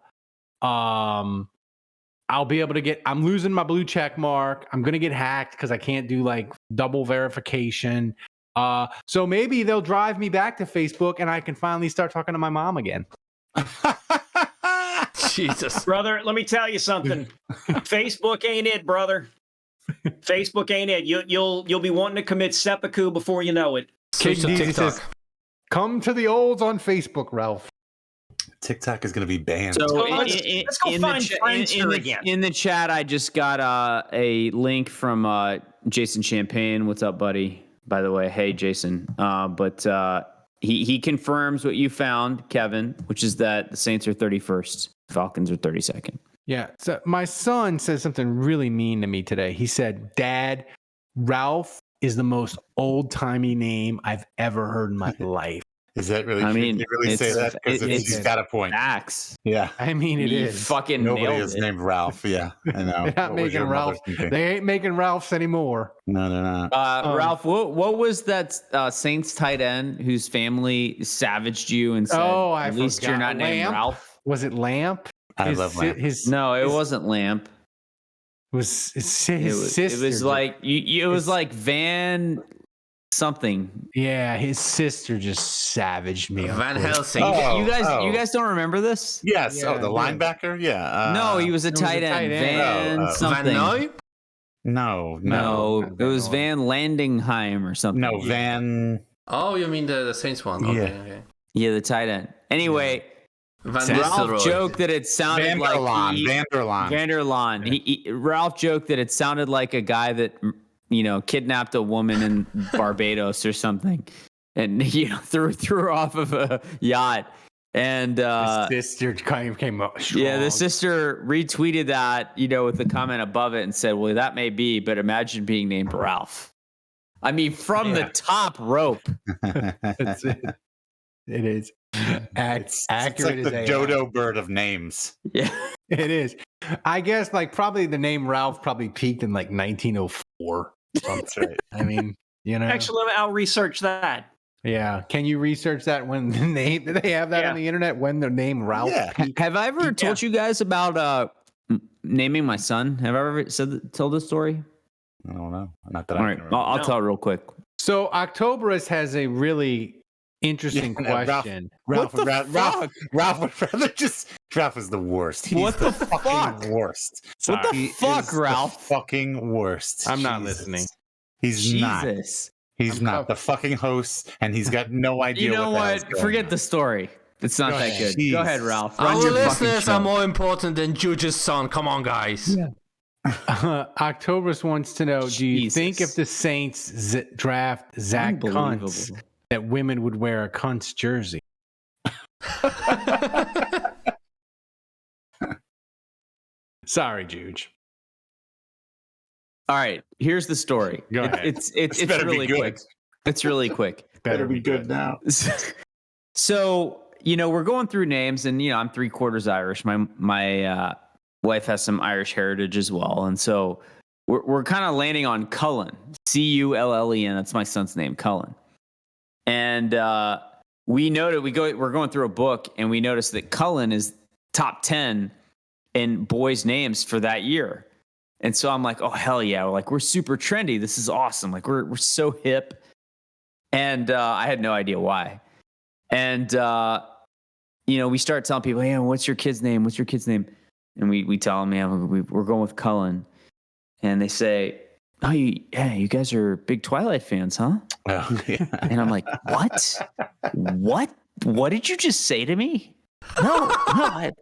I'll be able to get. I'm losing my blue check mark. I'm going to get hacked because I can't do like double verification. So maybe they'll drive me back to Facebook and I can finally start talking to my mom again. Jesus. Brother, let me tell you something. Facebook ain't it, brother. Facebook ain't it. You'll be wanting to commit seppuku before you know it. Switch to TikTok. Says, come to the olds on Facebook, Ralph. TikTok is going to be banned. So let's go find Friendster again. In the chat, I just got a link from Jason Champagne. What's up, buddy? By the way, hey, Jason. But he confirms what you found, Kevin, which is that the Saints are 31st. Falcons are 32nd. Yeah. So my son said something really mean to me today. He said, Dad, Ralph is the most old-timey name I've ever heard in my life. Is that really? I mean, you really say that? Because he's got a point. Facts. Yeah. I mean, it You is. fucking Nobody nailed is it. named Ralph. Yeah, I know. They're not making Ralph. They ain't making Ralphs anymore. No, they're not. Ralph, what was that Saints tight end whose family savaged you and said, I at least forgot. you're not named Lamp? Ralph? Was it Lamp? I love Lamp. No, it wasn't Lamp. Was his It sister? was like it was like Van something. Yeah, his sister just savaged me. Van Helsing. You guys don't remember this? Yes. Yeah, the linebacker. Yeah. No, he was a tight end. Van something. Van Noy? No. It was Van Landingheim or something. No, Van. Oh, you mean the Saints one? Okay. Yeah, the tight end. Anyway, Van Ralph Nistelrooy. joked that it sounded like Vanderlaan. Ralph joked that it sounded like a guy that kidnapped a woman in Barbados or something, and threw her off of a yacht. And his sister came up strong. Yeah, the sister retweeted that, with the comment above it and said, "Well, that may be, but imagine being named Ralph." I mean, from the top rope. That's it. It is. It's accurate like as the AI. dodo bird of names. Yeah. It is. I guess like probably the name Ralph probably peaked in like 1904. That's right. I mean, you know. Actually, I'll research that. Yeah. Can you research that when the name? Do they have that on the internet when the name Ralph? Yeah. peaked? Have I ever told you guys about naming my son? Have I ever told this story? I don't know. Not that All I right, can remember. I'll tell it real quick. So Octoberus has a really interesting question. Ralph would rather just. Ralph is the worst. He's What the fucking worst. What the He fuck, is the Ralph? fucking worst. I'm not Jesus. listening. He's not. Jesus. He's not the fucking host, and he's got no idea. You know what? The hell's what? going Forget on. the story. It's not that good. Jeez. Go ahead, Ralph. Our Run your fucking listeners show. are more important than Juju's son. Come on, guys. Yeah. Octoberus wants to know: do you think if Jesus. the Saints draft Zach Kuntz, that women would wear a Kuntz jersey? Sorry, Juge. All right, here's the story. Go ahead. It's better be really good. quick. It's really quick. Better be good now. So, we're going through names, and I'm 3/4 Irish. My wife has some Irish heritage as well, and so we're kind of landing on Cullen, Cullen. That's my son's name, Cullen. And we noted we're going through a book, and we noticed that Cullen is top 10 in boys' names for that year. And so I'm like, oh hell yeah! We're super trendy. This is awesome. We're so hip. And I had no idea why. And we start telling people, hey, what's your kid's name? What's your kid's name? And we tell them, man, we're going with Cullen. And they say, oh, you guys are big Twilight fans, huh? Oh, yeah. And I'm like, what? What did you just say to me? No, I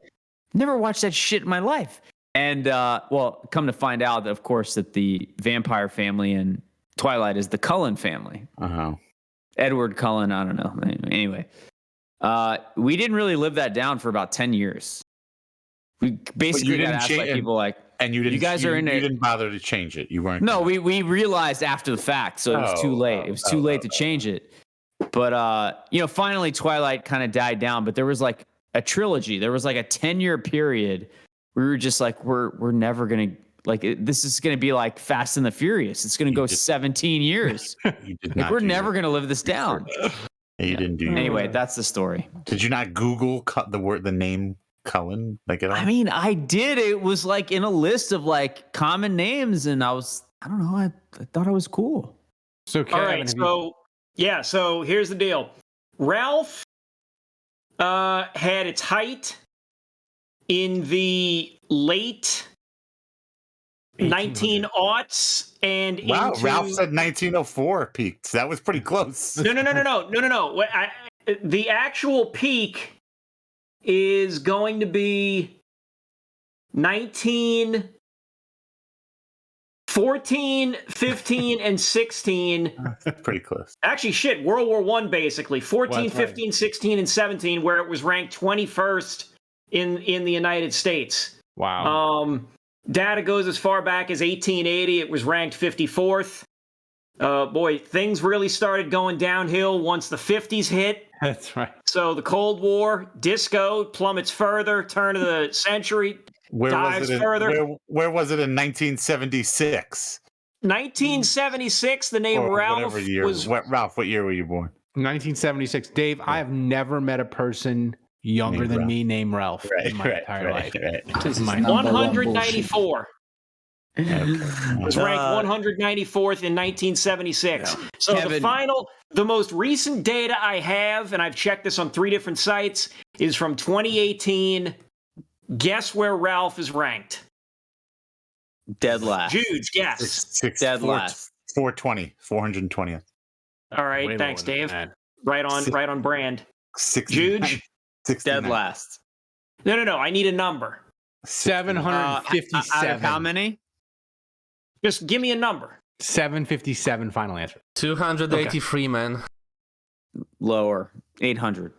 never watched that shit in my life. And come to find out, of course, that the vampire family in Twilight is the Cullen family. Uh-huh. Edward Cullen, I don't know. Anyway, we didn't really live that down for about 10 years. We basically got asked by people like, and you didn't. You guys are in You it. didn't bother to change it. You weren't. No, we realized after the fact, so it was too late. It was too late to change it. But finally Twilight kind of died down. But there was like a trilogy. There was like a 10-year period. We were just like, we're never gonna this is gonna be like Fast and the Furious. It's gonna go 17 years. You did not. We're never gonna live this down. You didn't do. Anyway, that's the story. Did you not Google the name Cullen at all? I mean, I did. It was like in a list of like common names, and I don't know. I thought it was cool. So, Kevin, All right. So here's the deal. Ralph had its height in the late 1900s and wow, into... Ralph said 1904 peaked. That was pretty close. No. The actual peak is going to be 1914, 15, and 16. Pretty close. Actually, shit, World War I, basically. 14, That's right. 15, 16, and 17, where it was ranked 21st in the United States. Wow. Data goes as far back as 1880. It was ranked 54th. Boy, things really started going downhill once the 50s hit. That's right. So the Cold War, disco plummets further, turn of the century dives further. Where was it in 1976? 1976, the name Ralph was... Ralph, what year were you born? 1976. Dave, I have never met a person younger than me named Ralph in my entire life. Right. 194. Was ranked 194th in 1976. Yeah. So the most recent data I have, and I've checked this on 3 different sites, is from 2018. Guess where Ralph is ranked? Dead last. Juge, guess. Dead last. 420th. All right, thanks, Dave. Right on brand. 69. Juge. 69. Dead last. No. I need a number. 757. Out of how many? Just give me a number. 757. Final answer. 283, man. Lower. 800.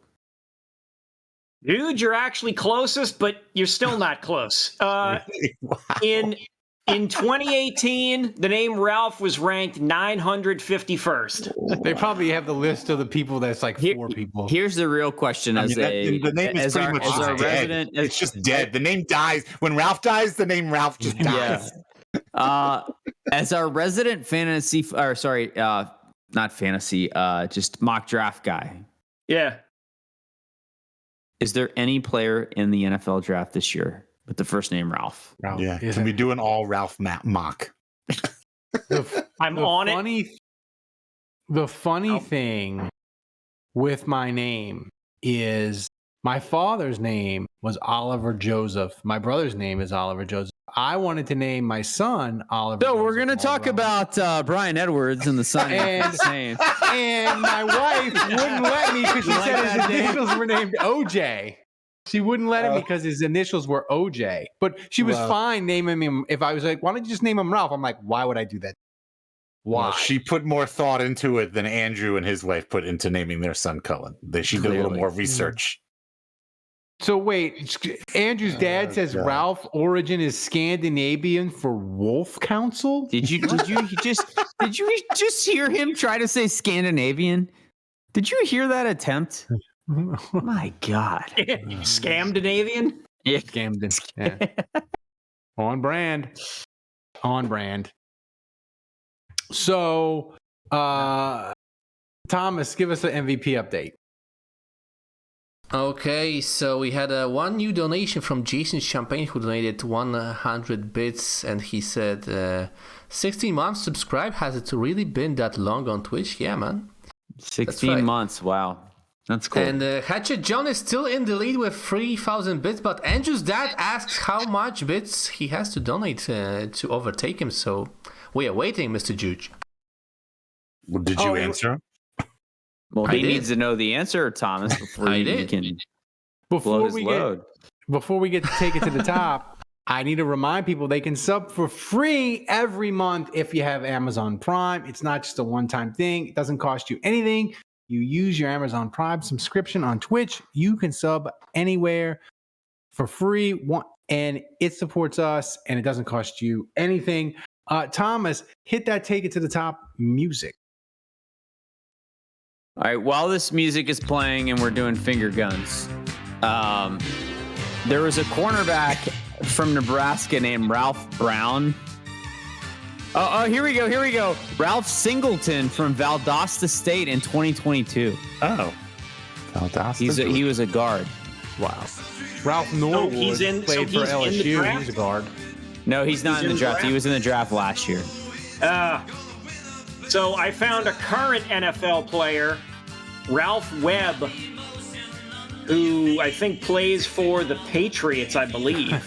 Dude, you're actually closest, but you're still not close. In In 2018, the name Ralph was ranked 951st. They probably have the list of the people that's like 4 people. Here's the real question: the name is pretty much our dead. resident, It's just dead. The name dies when Ralph dies. The name Ralph just dies. As our resident fantasy, or sorry, not fantasy, just mock draft guy. Yeah. Is there any player in the NFL draft this year with the first name Ralph? Yeah. Can we do an all Ralph mock? I'm on it. The funny thing with my name is my father's name was Oliver Joseph. My brother's name is Oliver Joseph. I wanted to name my son Oliver. So we're going to talk about Bryan Edwards and the son of Saints. And my wife wouldn't let me because she said his initials were named OJ. She wouldn't let him because his initials were OJ. But she was fine naming him. If I was like, why don't you just name him Ralph? I'm like, why would I do that? Why? Well, she put more thought into it than Andrew and his wife put into naming their son Cullen. She did a little more research. So wait, Andrew's dad says Ralph origin is Scandinavian for Wolf Council. Did you just hear him try to say Scandinavian? Did you hear that attempt? My God. Scandinavian? Yeah. Yeah. On brand. On brand. So, Thomas, give us an MVP update. Okay, so we had one new donation from Jason Champagne who donated 100 bits, and he said, 16 months subscribe. Has it really been that long on Twitch? Yeah, man. 16 months. Wow. That's cool. And Hatchet John is still in the lead with 3,000 bits, but Andrew's dad asks how much bits he has to donate to overtake him, so we are waiting, Mr. Juge. Well, did you answer? Well, he needs to know the answer, Thomas, before he can blow his load. Before we get to take it to the top, I need to remind people they can sub for free every month if you have Amazon Prime. It's not just a one-time thing. It doesn't cost you anything. You use your Amazon Prime subscription on Twitch. You can sub anywhere for free, and it supports us, and it doesn't cost you anything. Thomas, hit that take it to the top music. All right, while this music is playing and we're doing finger guns, there was a cornerback from Nebraska named Ralph Brown. Oh, here we go. Ralph Singleton from Valdosta State in 2022. Oh. Valdosta. He was a guard. Wow. Ralph Norwood played for LSU. He's a guard. No, he's not in the draft. He was in the draft last year. So I found a current NFL player, Ralph Webb, who I think plays for the Patriots, I believe.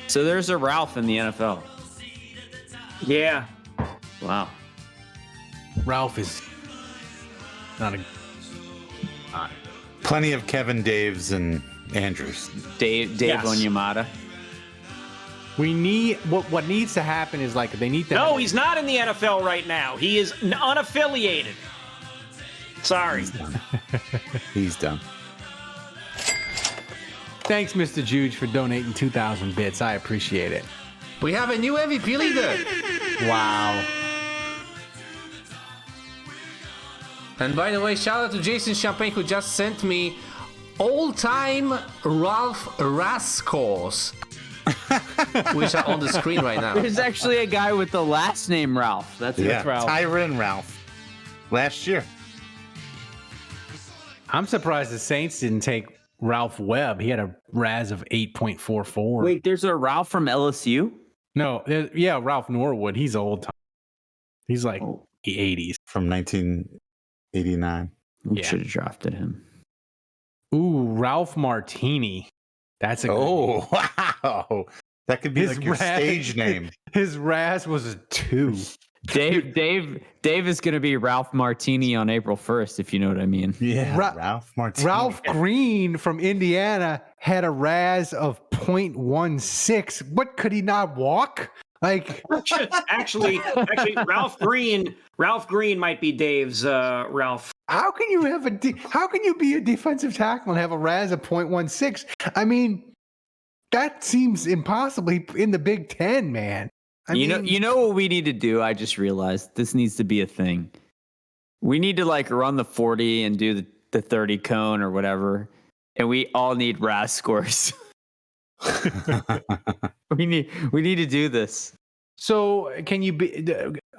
So there's a Ralph in the NFL. Yeah. Wow. Ralph is not a... Plenty of Kevin Daves and Andrews. Dave Onyemata. We need what needs to happen is like they need to. No, he's not in the NFL right now. He is unaffiliated. Sorry. He's done. Thanks, Mr. Juge, for donating 2,000 bits. I appreciate it. We have a new MVP leader. Wow. And by the way, shout out to Jason Champagne who just sent me all-time Ralph Rascals. Which are on the screen right now. There's actually a guy with the last name Ralph. That's Ralph. Tyron Ralph. Last year. I'm surprised the Saints didn't take Ralph Webb. He had a RAS of 8.44. Wait, there's a Ralph from LSU? No, Ralph Norwood. He's old time. He's like the 80s. From 1989. We should have drafted him. Ooh, Ralph Martini. That's a good wow. That could be like your stage name. His RAS was a 2. Dave is going to be Ralph Martini on April 1st, if you know what I mean. Yeah, Ralph Martini. Ralph Green from Indiana had a RAS of 0.16. What, could he not walk? Like actually, Ralph Green might be Dave's Ralph. How can you be a defensive tackle and have a RAS of 0.16? I mean, that seems impossibly in the Big Ten, man. You know what we need to do? I just realized this needs to be a thing. We need to like run the 40 and do the 30 cone or whatever, and we all need RAS scores. we need to do this. So can you be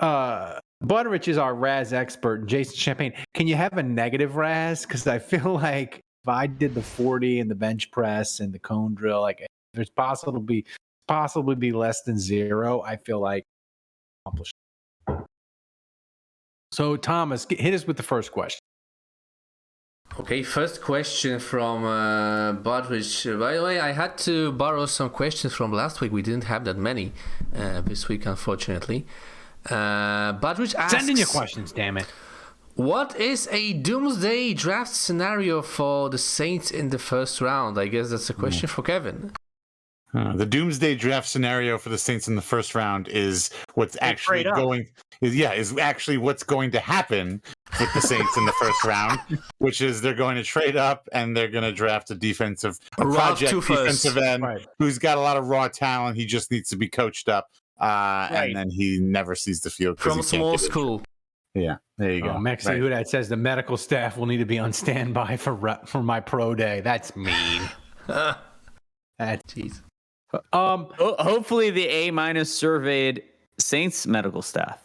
Butterich is our RAS expert, Jason Champagne. Can you have a negative RAS? Because I feel like if I did the 40 and the bench press and the cone drill, like there's possibly be less than 0. I feel like accomplished. So Thomas, hit us with the first question. Okay, first question from Budrich. By the way, I had to borrow some questions from last week. We didn't have that many this week, unfortunately. Budrich asks... Send in your questions, damn it. What is a doomsday draft scenario for the Saints in the first round? I guess that's a question for Kevin. The doomsday draft scenario for the Saints in the first round is what's actually actually what's going to happen with the Saints in the first round, which is they're going to trade up and they're going to draft a defensive end who's got a lot of raw talent. He just needs to be coached up, and then he never sees the field from small school. Yeah, there you go. Mexi Hudat says the medical staff will need to be on standby for my pro day. That's mean. That's jeez. Hopefully the A- surveyed Saints medical staff.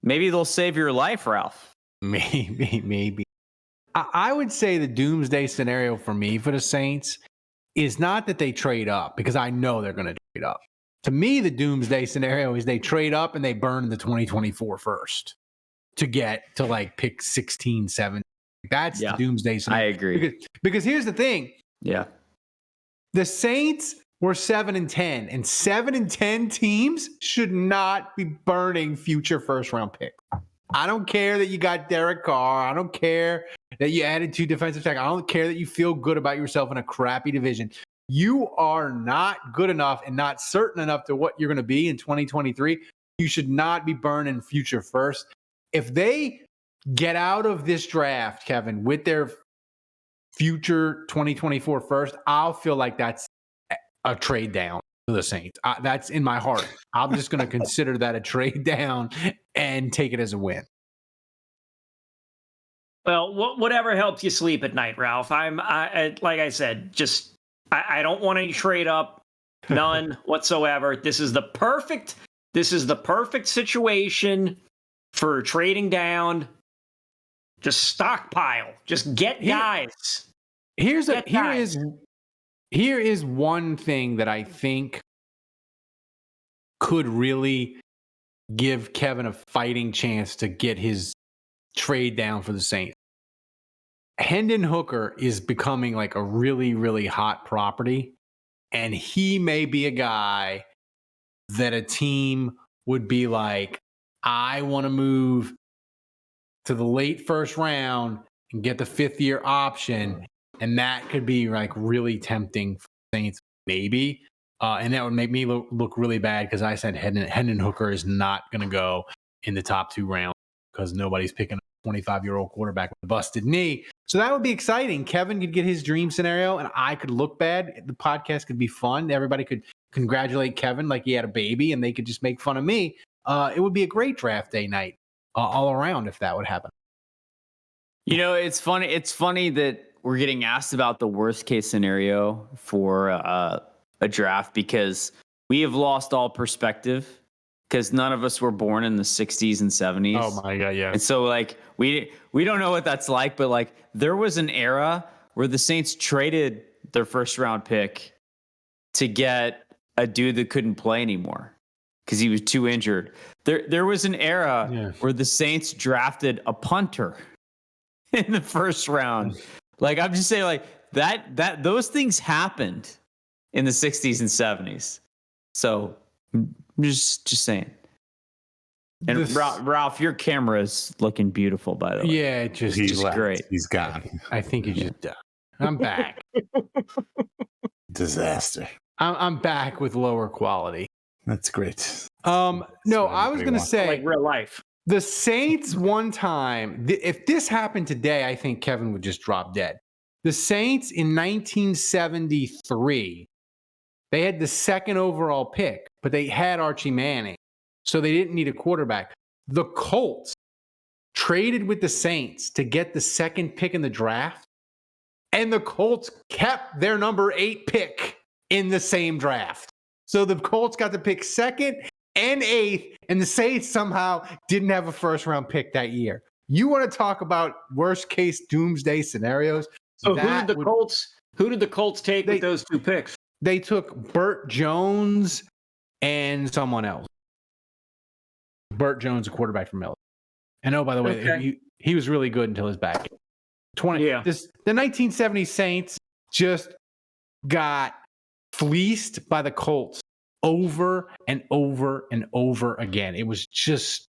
Maybe they'll save your life, Ralph. Maybe. I would say the doomsday scenario for me for the Saints is not that they trade up, because I know they're going to trade up. To me, the doomsday scenario is they trade up and they burn the 2024 first to get to like pick 16, 17. That's the doomsday scenario. I agree. Because here's the thing. Yeah. The Saints were 7-10, and 7-10 teams should not be burning future first round picks. I don't care that you got Derek Carr. I don't care that you added 2 defensive tackles. I don't care that you feel good about yourself in a crappy division. You are not good enough and not certain enough to what you're going to be in 2023. You should not be burning future first. If they get out of this draft, Kevin, with their future 2024 first, I'll feel like that's a trade down to the Saints. That's in my heart. I'm just going to consider that a trade down and take it as a win. Well, whatever helps you sleep at night, Ralph. I like I said, just I don't want any trade up, none whatsoever. This is the perfect situation for trading down. Just stockpile. Just get guys. Here is one thing that I think could really give Kevin a fighting chance to get his trade down for the Saints. Hendon Hooker is becoming like a really, really hot property, and he may be a guy that a team would be like, I want to move to the late first round and get the 5th-year option. And that could be like really tempting for Saints, maybe. And that would make me look really bad because I said Hendon Hooker is not going to go in the top 2 rounds because nobody's picking a 25-year-old quarterback with a busted knee. So that would be exciting. Kevin could get his dream scenario and I could look bad. The podcast could be fun. Everybody could congratulate Kevin like he had a baby and they could just make fun of me. It would be a great draft day night all around if that would happen. You know, it's funny. It's funny that we're getting asked about the worst case scenario for a draft because we have lost all perspective because none of us were born in the 60s and 70s. Oh my God, yeah. And so like we don't know what that's like, but like there was an era where the Saints traded their first round pick to get a dude that couldn't play anymore because he was too injured. There was an era where the Saints drafted a punter in the first round. Like I'm just saying, like that those things happened in the 60s and 70s. So I'm just saying. And Ralph, your camera is looking beautiful, by the way. Yeah, he's great. He's gone. I think he's just done. I'm back. Disaster. I'm back with lower quality. That's great. No, I was going to say, like real life. The Saints one time, if this happened today, I think Kevin would just drop dead. The Saints in 1973 They had the second overall pick, but they had Archie Manning. So they didn't need a quarterback. The Colts traded with the Saints to get the second pick in the draft, and the Colts kept their number 8 pick in the same draft. So the Colts got to pick 2nd and 8th, and the Saints somehow didn't have a first-round pick that year. You want to talk about worst-case doomsday scenarios? So who did the Colts take with those 2 picks? They took Burt Jones and someone else. Burt Jones, a quarterback from Miller. And oh, by the way, he was really good until his back. The 1970 Saints just got fleeced by the Colts over and over and over again. It was just,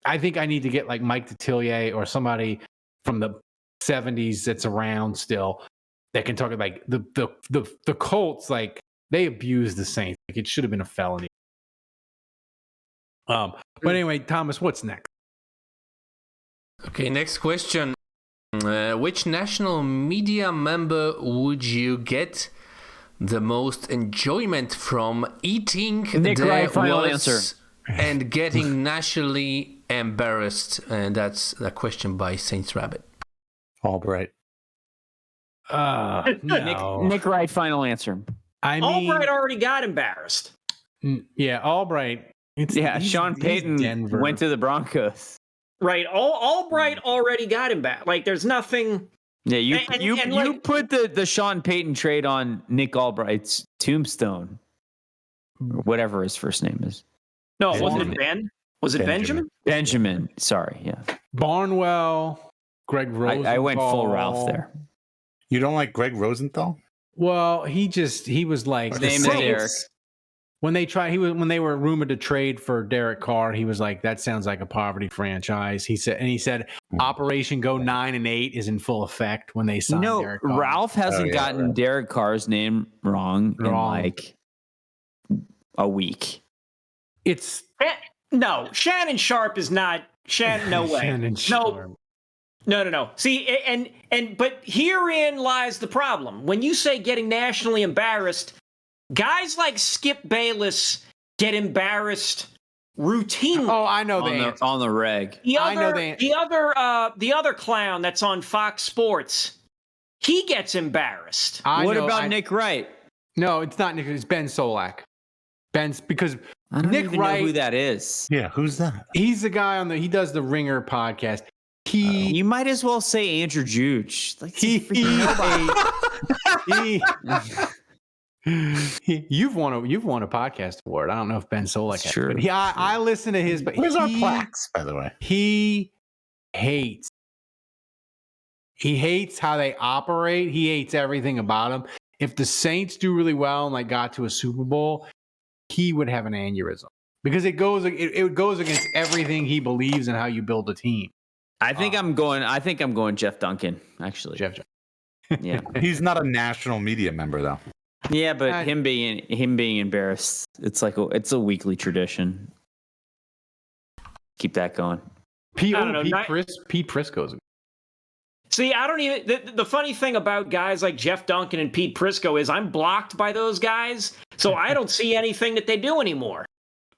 I think I need to get like Mike Detillier or somebody from the 70s that's around still that can talk about like the Colts, like they abused the Saints. Like it should have been a felony. But anyway, Thomas, what's next? Okay, next question. Which national media member would you get the most enjoyment from eating Nick their Wright, final words answer. and getting nationally embarrassed? And that's a question by Saints Rabbit. Albright. No. Nick Wright, final answer. I mean, Albright already got embarrassed. Yeah, Albright. Sean Payton went to the Broncos. Right, Albright already got him back. Like, there's nothing. Yeah, you like, put the Sean Payton trade on Nick Albright's tombstone, or whatever his first name is. No, wasn't it Ben? Was it Benjamin? Benjamin. Sorry, yeah. Barnwell, Greg Rosenthal. I went full Ralph there. You don't like Greg Rosenthal? Well, he was like His name is Eric. When they were rumored to trade for Derek Carr, he was like, "That sounds like a poverty franchise." He said, "Operation Go 9-8 is in full effect when they signed Derek Carr." Ralph hasn't gotten Derek Carr's name wrong in like a week. It's no Shannon Sharp is not Shannon. No way. Shannon Sharp. No. See, but herein lies the problem. When you say getting nationally embarrassed, guys like Skip Bayless get embarrassed routinely. Oh, I know on the reg. The other clown that's on Fox Sports, he gets embarrassed. What about Nick Wright? No, it's not Nick. It's Ben Solak. Because I don't Nick even Wright, know who that is. Yeah, who's that? He's the guy he does the Ringer podcast. You might as well say Andrew Juge. Like You've won a podcast award. I don't know if Ben Solak has. True. But I listen to his. But where's our plaques, by the way? He hates how they operate. He hates everything about them. If the Saints do really well and like got to a Super Bowl, he would have an aneurysm because it goes against everything he believes in how you build a team. I think I'm going Jeff Duncan, actually. Jeff. Yeah. He's not a national media member though. Yeah, but him being embarrassed, it's a weekly tradition. Keep that going. Pete Prisco's. See, I don't even. The funny thing about guys like Jeff Duncan and Pete Prisco is I'm blocked by those guys, so I don't see anything that they do anymore.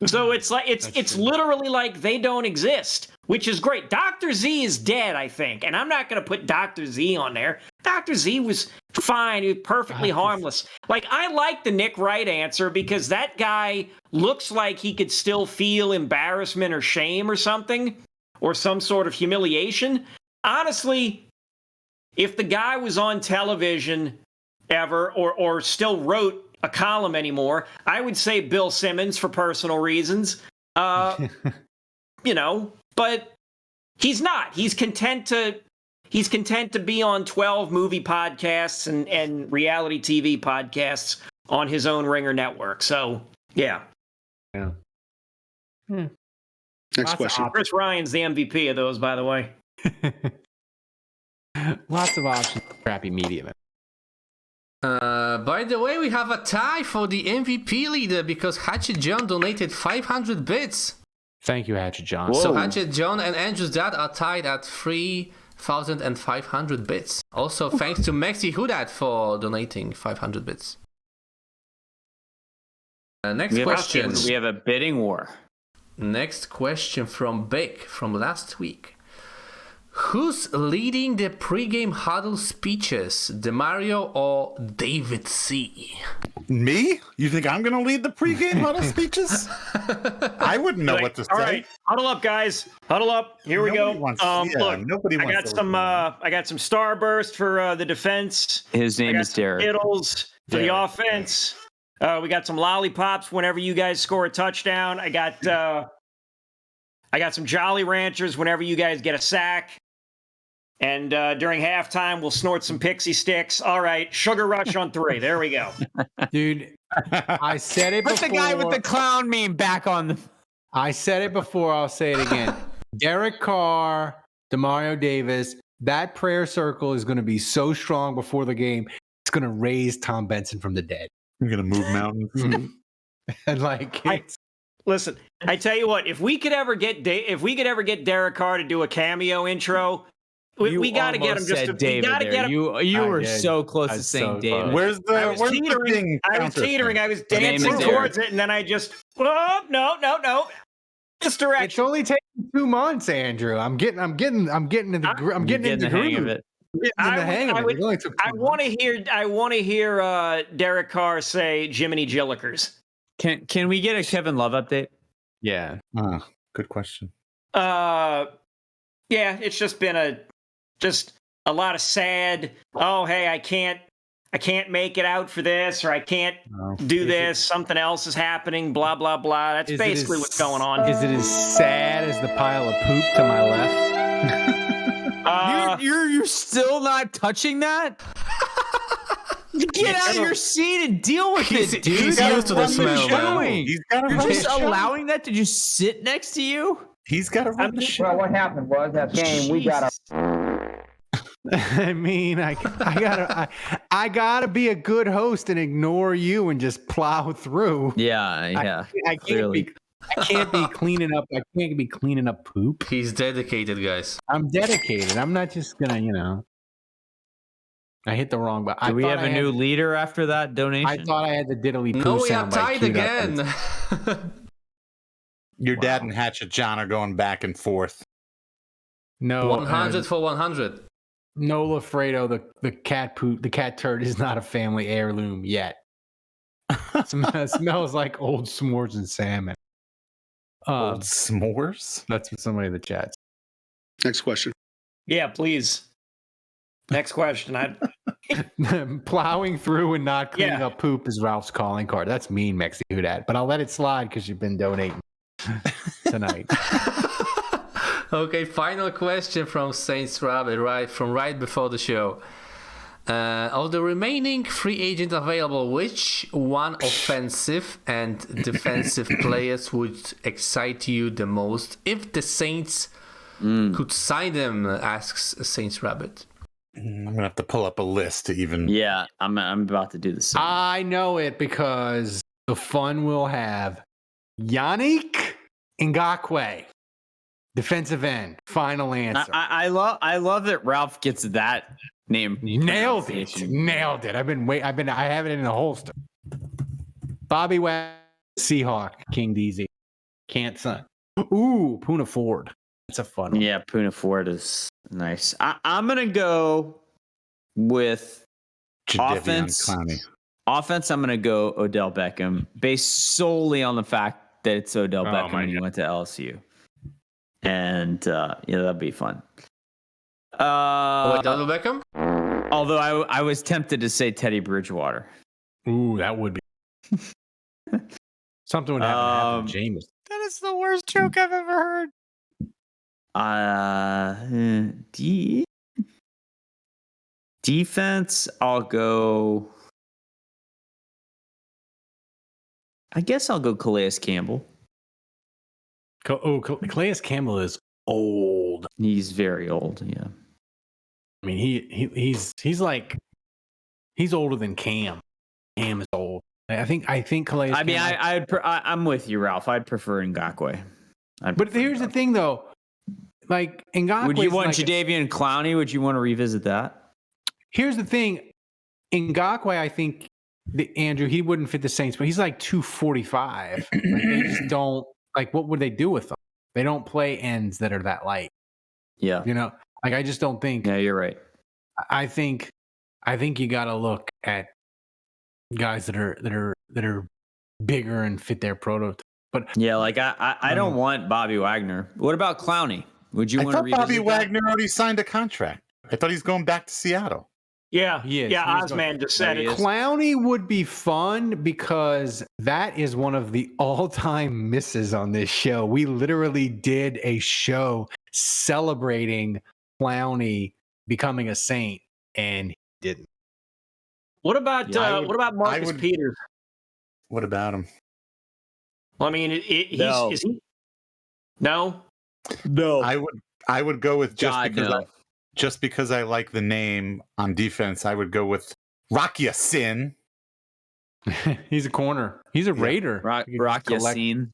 So it's like it's literally like they don't exist, which is great. Dr. Z is dead, I think, and I'm not going to put Dr. Z on there. Dr. Z was fine; he was perfectly harmless. Like I like the Nick Wright answer because that guy looks like he could still feel embarrassment or shame or something, or some sort of humiliation. Honestly, if the guy was on television ever or still wrote a column anymore, I would say Bill Simmons for personal reasons. But he's not. He's content to be on 12 movie podcasts and reality TV podcasts on his own Ringer network. So, yeah. Next question. Chris Ryan's the MVP of those, by the way. Lots of options. Crappy media. By the way, we have a tie for the MVP leader because Hatchet John donated 500 bits. Thank you, Hatchet John. Whoa. So Hatchet John and Andrew's dad are tied at 3,500 bits. Also, thanks to Maxi Hudat for donating 500 bits. Next question. We have a bidding war. Next question from Big from last week. Who's leading the pregame huddle speeches, DeMario or David C? Me? You think I'm going to lead the pregame huddle speeches? I wouldn't know what to say. All right, huddle up, guys. Huddle up. Here we go. Look, I got some starburst for the defense. His name is Derek. Skittles for the offense. We got some lollipops whenever you guys score a touchdown. I got some Jolly Ranchers whenever you guys get a sack. And during halftime, we'll snort some pixie sticks. All right, Sugar Rush on 3. There we go. Dude, I said it before. Put the guy with the clown meme back on the... I said it before. I'll say it again. Derek Carr, DeMario Davis, that prayer circle is going to be so strong before the game. It's going to raise Tom Benson from the dead. You're going to move mountains. And listen, I tell you what, if we could ever get Derek Carr to do a cameo intro, we got to get him just to David. You were so close to saying David. Where's the thing? I was teetering. I was dancing towards it, and then I just no. Misdirect. It's only taking 2 months, Andrew. I'm getting in the hang of it. I want to hear Derek Carr say Jiminy Jillikers. Can we get a Kevin Love update? Yeah. Good question. Yeah, it's just been a lot of sad. Oh, hey, I can't make it out for this, or I can't do this. Something else is happening. Blah blah blah. That's basically what's going on. Is it as sad as the pile of poop to my left? You're still not touching that? Get out of your seat and deal with it, dude. He's used to the smell. You're just allowing that to just sit next to you? He's got to run the show. Well, what happened was that game we got I mean, I gotta be a good host and ignore you and just plow through. Yeah. I can't be cleaning up. I can't be cleaning up poop. He's dedicated, guys. I'm dedicated. I'm not just gonna, I hit the wrong button. Do we have a new leader after that donation? I thought I had the diddly poo. No, we are tied again. Your dad and Hatchet John are going back and forth. No, 100 for 100. No, Lafredo, the cat poop, the cat turd is not a family heirloom yet. It smells like old s'mores and salmon. Old s'mores? That's what somebody in the chat. Next question. Yeah, please. Next question. Plowing through and not cleaning up poop is Ralph's calling card. That's mean, Mexi. Do that, but I'll let it slide because you've been donating tonight. Okay, final question from Saints Rabbit, right before the show. Of the remaining free agents available, which one offensive and defensive players would excite you the most if the Saints could sign them? Asks Saints Rabbit. I'm gonna have to pull up a list to even. Yeah, I'm about to do the same. I know it because the fun we'll have. Yannick Ngakoue. Defensive end. Final answer. I love that Ralph gets that name. Nailed it. I have it in the holster. Bobby West, Seahawk, King DZ. Can't sign. Ooh, Puna Ford. That's a fun one. Yeah, Puna Ford is nice. I'm gonna go with offense. Offense, I'm gonna go Odell Beckham, based solely on the fact that it's Odell Beckham and he went to LSU. And that'd be fun. Odell Beckham? Although I was tempted to say Teddy Bridgewater. Ooh, that would be something would happen to Jameis. That is the worst joke I've ever heard. Defense, I'll go. I guess I'll go Calais Campbell. Calais Campbell is old. He's very old. Yeah. I mean, he's older than Cam. Cam is old. I think Calais. I mean, I'm with you, Ralph. I'd prefer Ngakoue. But here's the thing, though. Like Ngakoue. Would you want Jadeveon Clowney? Would you want to revisit that? Here's the thing. Ngakoue, I think Andrew, he wouldn't fit the Saints, but he's like 245. Like, they just don't like. What would they do with them? They don't play ends that are that light. Yeah, like I just don't think. Yeah, you're right. I think you got to look at guys that are bigger and fit their prototype. But yeah, like I don't want Bobby Wagner. What about Clowney? Would you want to revisit Bobby that? Wagner already signed a contract. I thought he's going back to Seattle. Yeah, he is. yeah. Ozman just said it. Clowney would be fun because that is one of the all-time misses on this show. We literally did a show celebrating Clowney becoming a Saint, and he didn't. What about Marcus Peters? What about him? Well, I mean, is he? No. I would go with just because I like the name on defense. I would go with Rocky Sin. He's a corner. He's a Raider. Rocky Sin.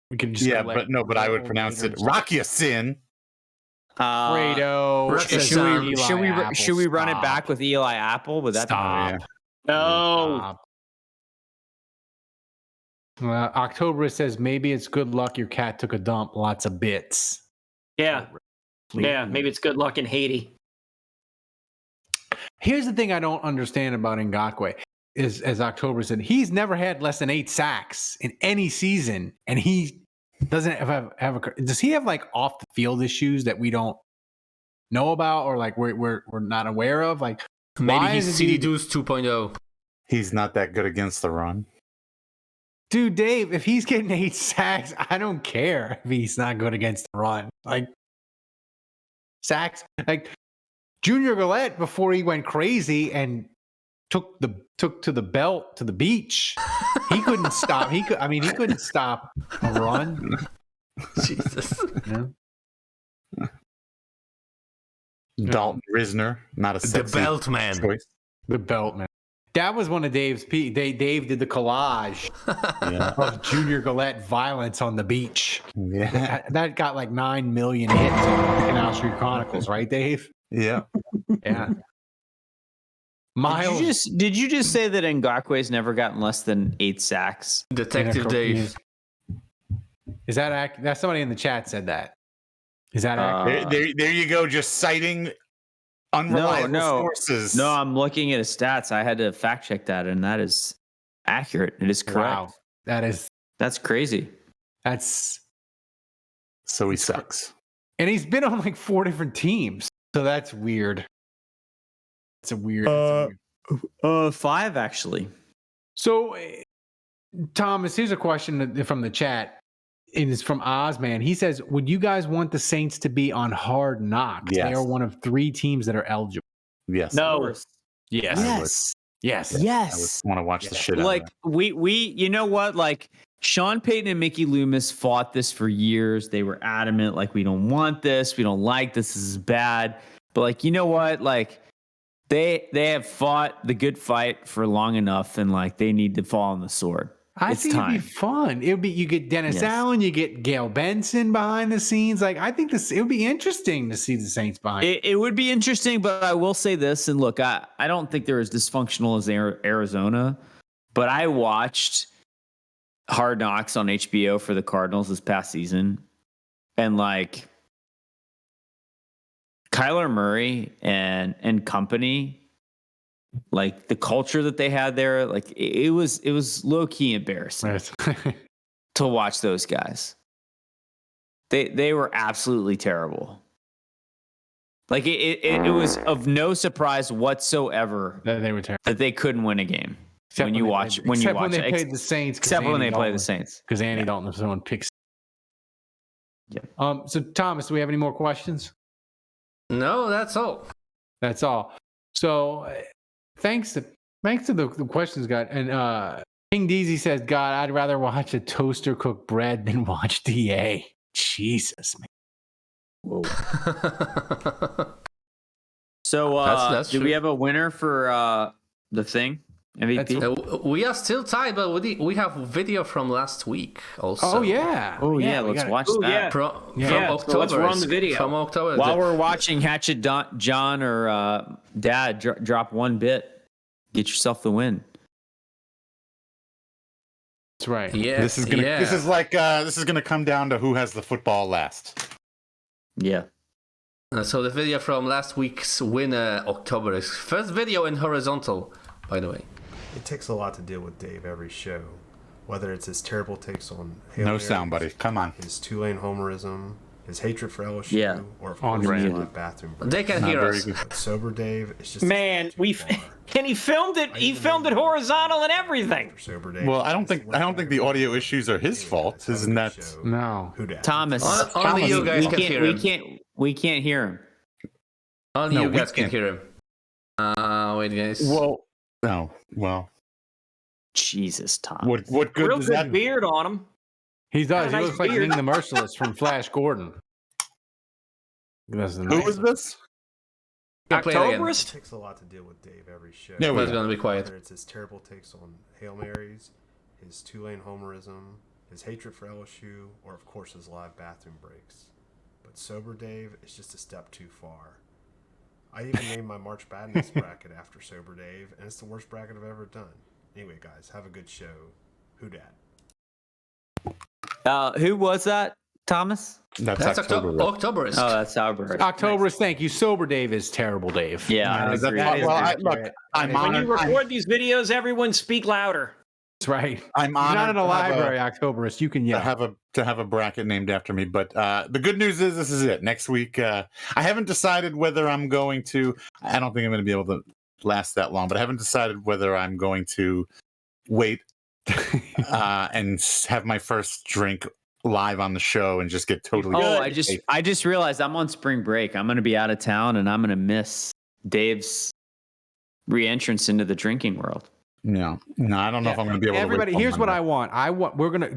We can just but I would pronounce it Rocky Sin. Fredo. Should we run it back with Eli Apple? Would that stop? No. October says maybe it's good luck your cat took a dump. Lots of bits. Yeah. Yeah, maybe it's good luck in Haiti. Here's the thing I don't understand about Ngakoue is, as October said, he's never had less than 8 sacks in any season, and he doesn't have does he have like off the field issues that we don't know about or like we're not aware of? Like maybe he's CD Deuce 2.0. He's not that good against the run. Dude, Dave, if he's getting 8 sacks, I don't care if he's not good against the run. Like sacks, like Junior Galette before he went crazy and took to the belt to the beach. He couldn't stop. He couldn't stop a run. Jesus. Yeah. Dalton Risner, not a sexy the belt man. choice. The belt man. That was one of Dave's. Dave did the collage of Junior Galette violence on the beach. Yeah, that got like 9 million hits on Canal Street Chronicles, right, Dave? Yeah, yeah. Miles, did you just say that Ngakwe's never gotten less than 8 sacks? Detective Dave. Is that that's somebody in the chat said that? Is that accurate? There you go. Just citing unreliable sources. No, I'm looking at his stats. I had to fact check that, and that is accurate. It is correct. Wow. That's crazy. So he sucks. And he's been on like 4 different teams. So that's weird. It's a weird. 5 actually. So, Thomas, here's a question from the chat. It is from Ozman. He says, would you guys want the Saints to be on Hard Knocks? Yes. They are one of 3 teams that are eligible. Yes. No. Yes. Yes. I want to watch the shit out like of it. we you know what, like Sean Payton and Mickey Loomis fought this for years. They were adamant, like, we don't want this, we don't like this is bad. But like, you know what, like they have fought the good fight for long enough, and like they need to fall on the sword. I think it'd be fun. It would be, you get Dennis Allen, you get Gail Benson behind the scenes. Like, I think it would be interesting to see the Saints behind. It would be interesting, but I will say this, and look, I don't think they're as dysfunctional as Arizona, but I watched Hard Knocks on HBO for the Cardinals this past season, and like Kyler Murray and company, like the culture that they had there, like it was low key embarrassing to watch those guys. They were absolutely terrible. Like it was of no surprise whatsoever that they were terrible, that they couldn't win a game. Except when you watch when they played the Saints, except when they play the Saints, because Andy Dalton was throwing picks. Yeah. So Thomas, do we have any more questions? No, that's all. That's all. So thanks to the questions got, and King Deezy says, God, I'd rather watch a toaster cook bread than watch DA. Jesus, man. Whoa. So do we have a winner for the thing? MVP? We are still tied, but we have video from last week also. Oh yeah. Let's watch that. Yeah. From October. So let's run the video. From October. While we're watching Hatchet John or Dad drop one bit, get yourself the win. That's right. Yeah. This is gonna. This is like. This is gonna come down to who has the football last. Yeah. So the video from last week's winner, October, is first video in horizontal, by the way. It takes a lot to deal with Dave every show, whether it's his terrible takes on Hail No Marys, sound, buddy. Come on. his Tulane homerism, his hatred for LSU, or of course brand. his bathroom break. They can Not hear very us. good. But sober Dave, it's just Man, too far. and he filmed it. He filmed it horizontal and everything. For sober Dave. Well, I don't think the audio issues are his fault. Isn't that? No. Who dat? Thomas. Only you guys can hear him. We can't hear him. Only No, you we guys can can't. hear him. Wait, guys. Well, no. Well, Jesus, Tom. what good Real does good that? beard on him. He does. He Nice looks like beard. Ning the Merciless from Flash Gordon. That's the Who nice was this? Go play it again. It Octoberist? takes a lot to deal with Dave every show. Yeah, Everyone's gonna be quiet. Whether it's his terrible takes on Hail Marys, his Tulane homerism, his hatred for LSU, or of course his live bathroom breaks. But sober Dave is just a step too far. I even named my March Madness bracket after sober Dave, and it's the worst bracket I've ever done. Anyway, guys, have a good show. Who dat? Who was that, Thomas? That's October. Octoberist. Oh, that's Albert. Octoberist, thank you. Sober Dave is terrible, Dave. Yeah, I agree. Look, I'm When you honored. record these videos, everyone speak louder. That's right. I'm You're not honored in a to have library, Octoberist. You can to yell. have a bracket named after me. But the good news is this is it. Next week, I haven't decided whether I'm going to. I don't think I'm going to be able to last that long. But I haven't decided whether I'm going to wait and have my first drink live on the show and just get totally. Oh, I just realized I'm on spring break. I'm going to be out of town and I'm going to miss Dave's re-entrance into the drinking world. No, I don't know if I'm going to be able to. Everybody, here's what I want.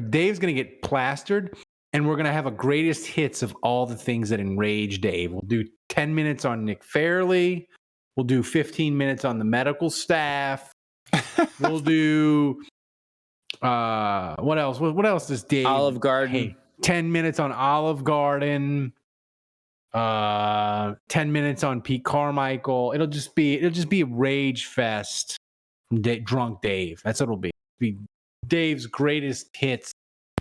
Dave's going to get plastered, and we're going to have a greatest hits of all the things that enrage Dave. We'll do 10 minutes on Nick Fairley. We'll do 15 minutes on the medical staff. We'll do what else? What else does Dave? Olive Garden. Hey, 10 minutes on Olive Garden. 10 minutes on Pete Carmichael. It'll just be a rage fest. Drunk Dave. That's what it'll be. It'll be Dave's greatest hits,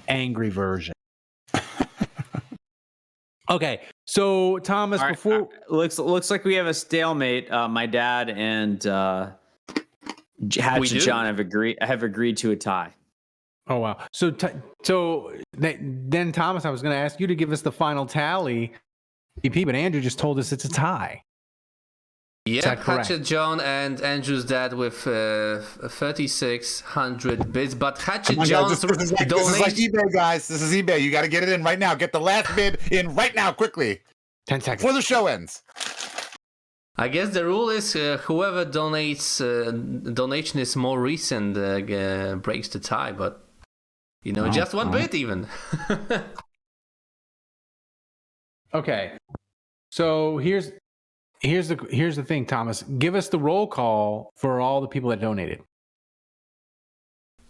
angry version. Okay, so Thomas, All right, before looks like we have a stalemate. My dad and Hatchet John have agreed to a tie. Oh wow! So then Thomas, I was going to ask you to give us the final tally. EP, but Andrew just told us it's a tie. Yeah, Hatchet John and Andrew's dad with 3,600 bits, but Hatchet John's this is like eBay, guys. This is eBay. You got to get it in right now. Get the last bid in right now, quickly. 10 seconds before the show ends. I guess the rule is whoever donates donation is more recent breaks the tie, but just one bit even. Okay, so here's the thing, Thomas. Give us the roll call for all the people that donated.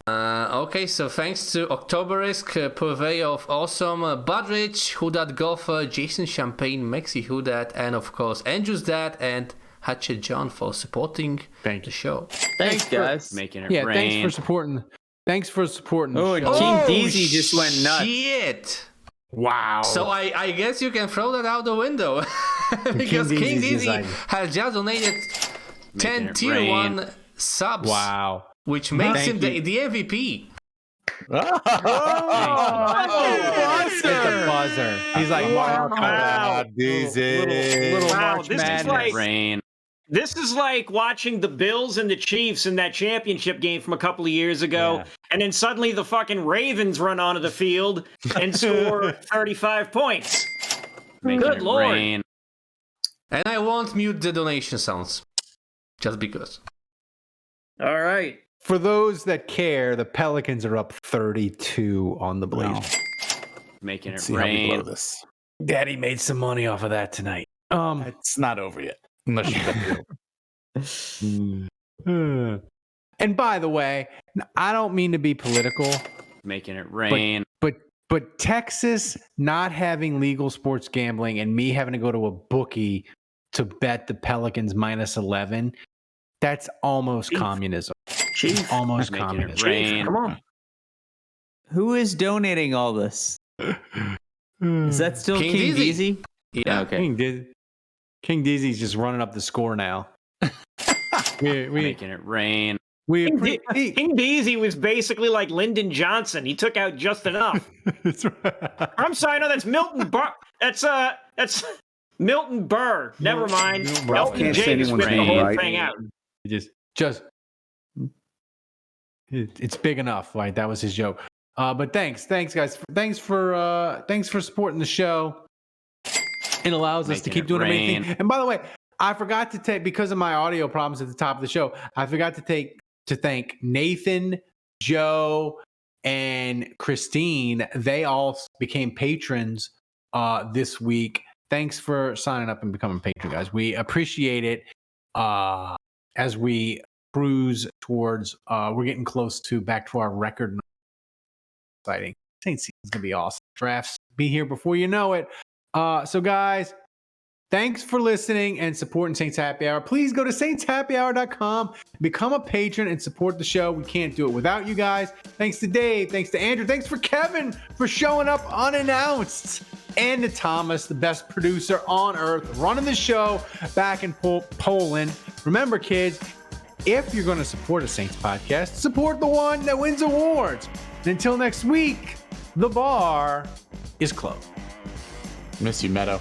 Okay, so thanks to Octoberisk, Purveyor of Awesome, Budrich, Who Dat Golfer, Jason Champagne, Maxi Who Dat, and of course Andrew's dad and Hatchet John for supporting the show. Thanks guys. Making it rain. Thanks for supporting. Thanking the show. And King Deezy just went nuts. Shit! Wow. So I guess you can throw that out the window because King Deezy has just donated 10 tier 1 subs. Wow. Which makes him the MVP. Hit the buzzer. He's like, wow, Deezy. Little Wow, March this is Madness. like Rain. This is like watching the Bills and the Chiefs in that championship game from a couple of years ago, and then suddenly the fucking Ravens run onto the field and score 35 points. Good Lord. Rain. And I won't mute the donation sounds. Just because. All right. For those that care, the Pelicans are up 32 on the Blazers. Making it See how we blow rain. this. Daddy made some money off of that tonight. It's not over yet. Unless you bet it. And by the way, I don't mean to be political, Making it rain. but Texas not having legal sports gambling and me having to go to a bookie to bet the Pelicans minus 11, that's almost communism. Chief. Almost Making it communism. rain. Come on. Who is donating all this? Is that still King Deezy? Yeah, okay. King Deezy's just running up the score now. we making it rain. King Deezy was basically like Lyndon Johnson. He took out just enough. That's right. I'm sorry, no, that's Milton Burr. That's Milton Burr. Never mind. Milton J just spit the whole thing out. Just it's big enough. Right, that was his joke. But thanks guys. Thanks for supporting the show. It allows us to keep doing amazing. And by the way, I forgot to take, because of my audio problems at the top of the show, I forgot to thank Nathan, Joe, and Christine. They all became patrons this week. Thanks for signing up and becoming a patron, guys. We appreciate it. As we cruise towards, we're getting close to back to our record. Exciting. Saints season's gonna be awesome. Drafts be here before you know it. So guys, thanks for listening and supporting Saints Happy Hour. Please go to saintshappyhour.com, become a patron, and support the show. We can't do it without you guys. Thanks to Dave. Thanks to Andrew. Thanks for Kevin for showing up unannounced. And to Thomas, the best producer on earth, running the show back in Poland. Remember, kids, if you're going to support a Saints podcast, support the one that wins awards. And until next week, the bar is closed. Miss you, Meadow.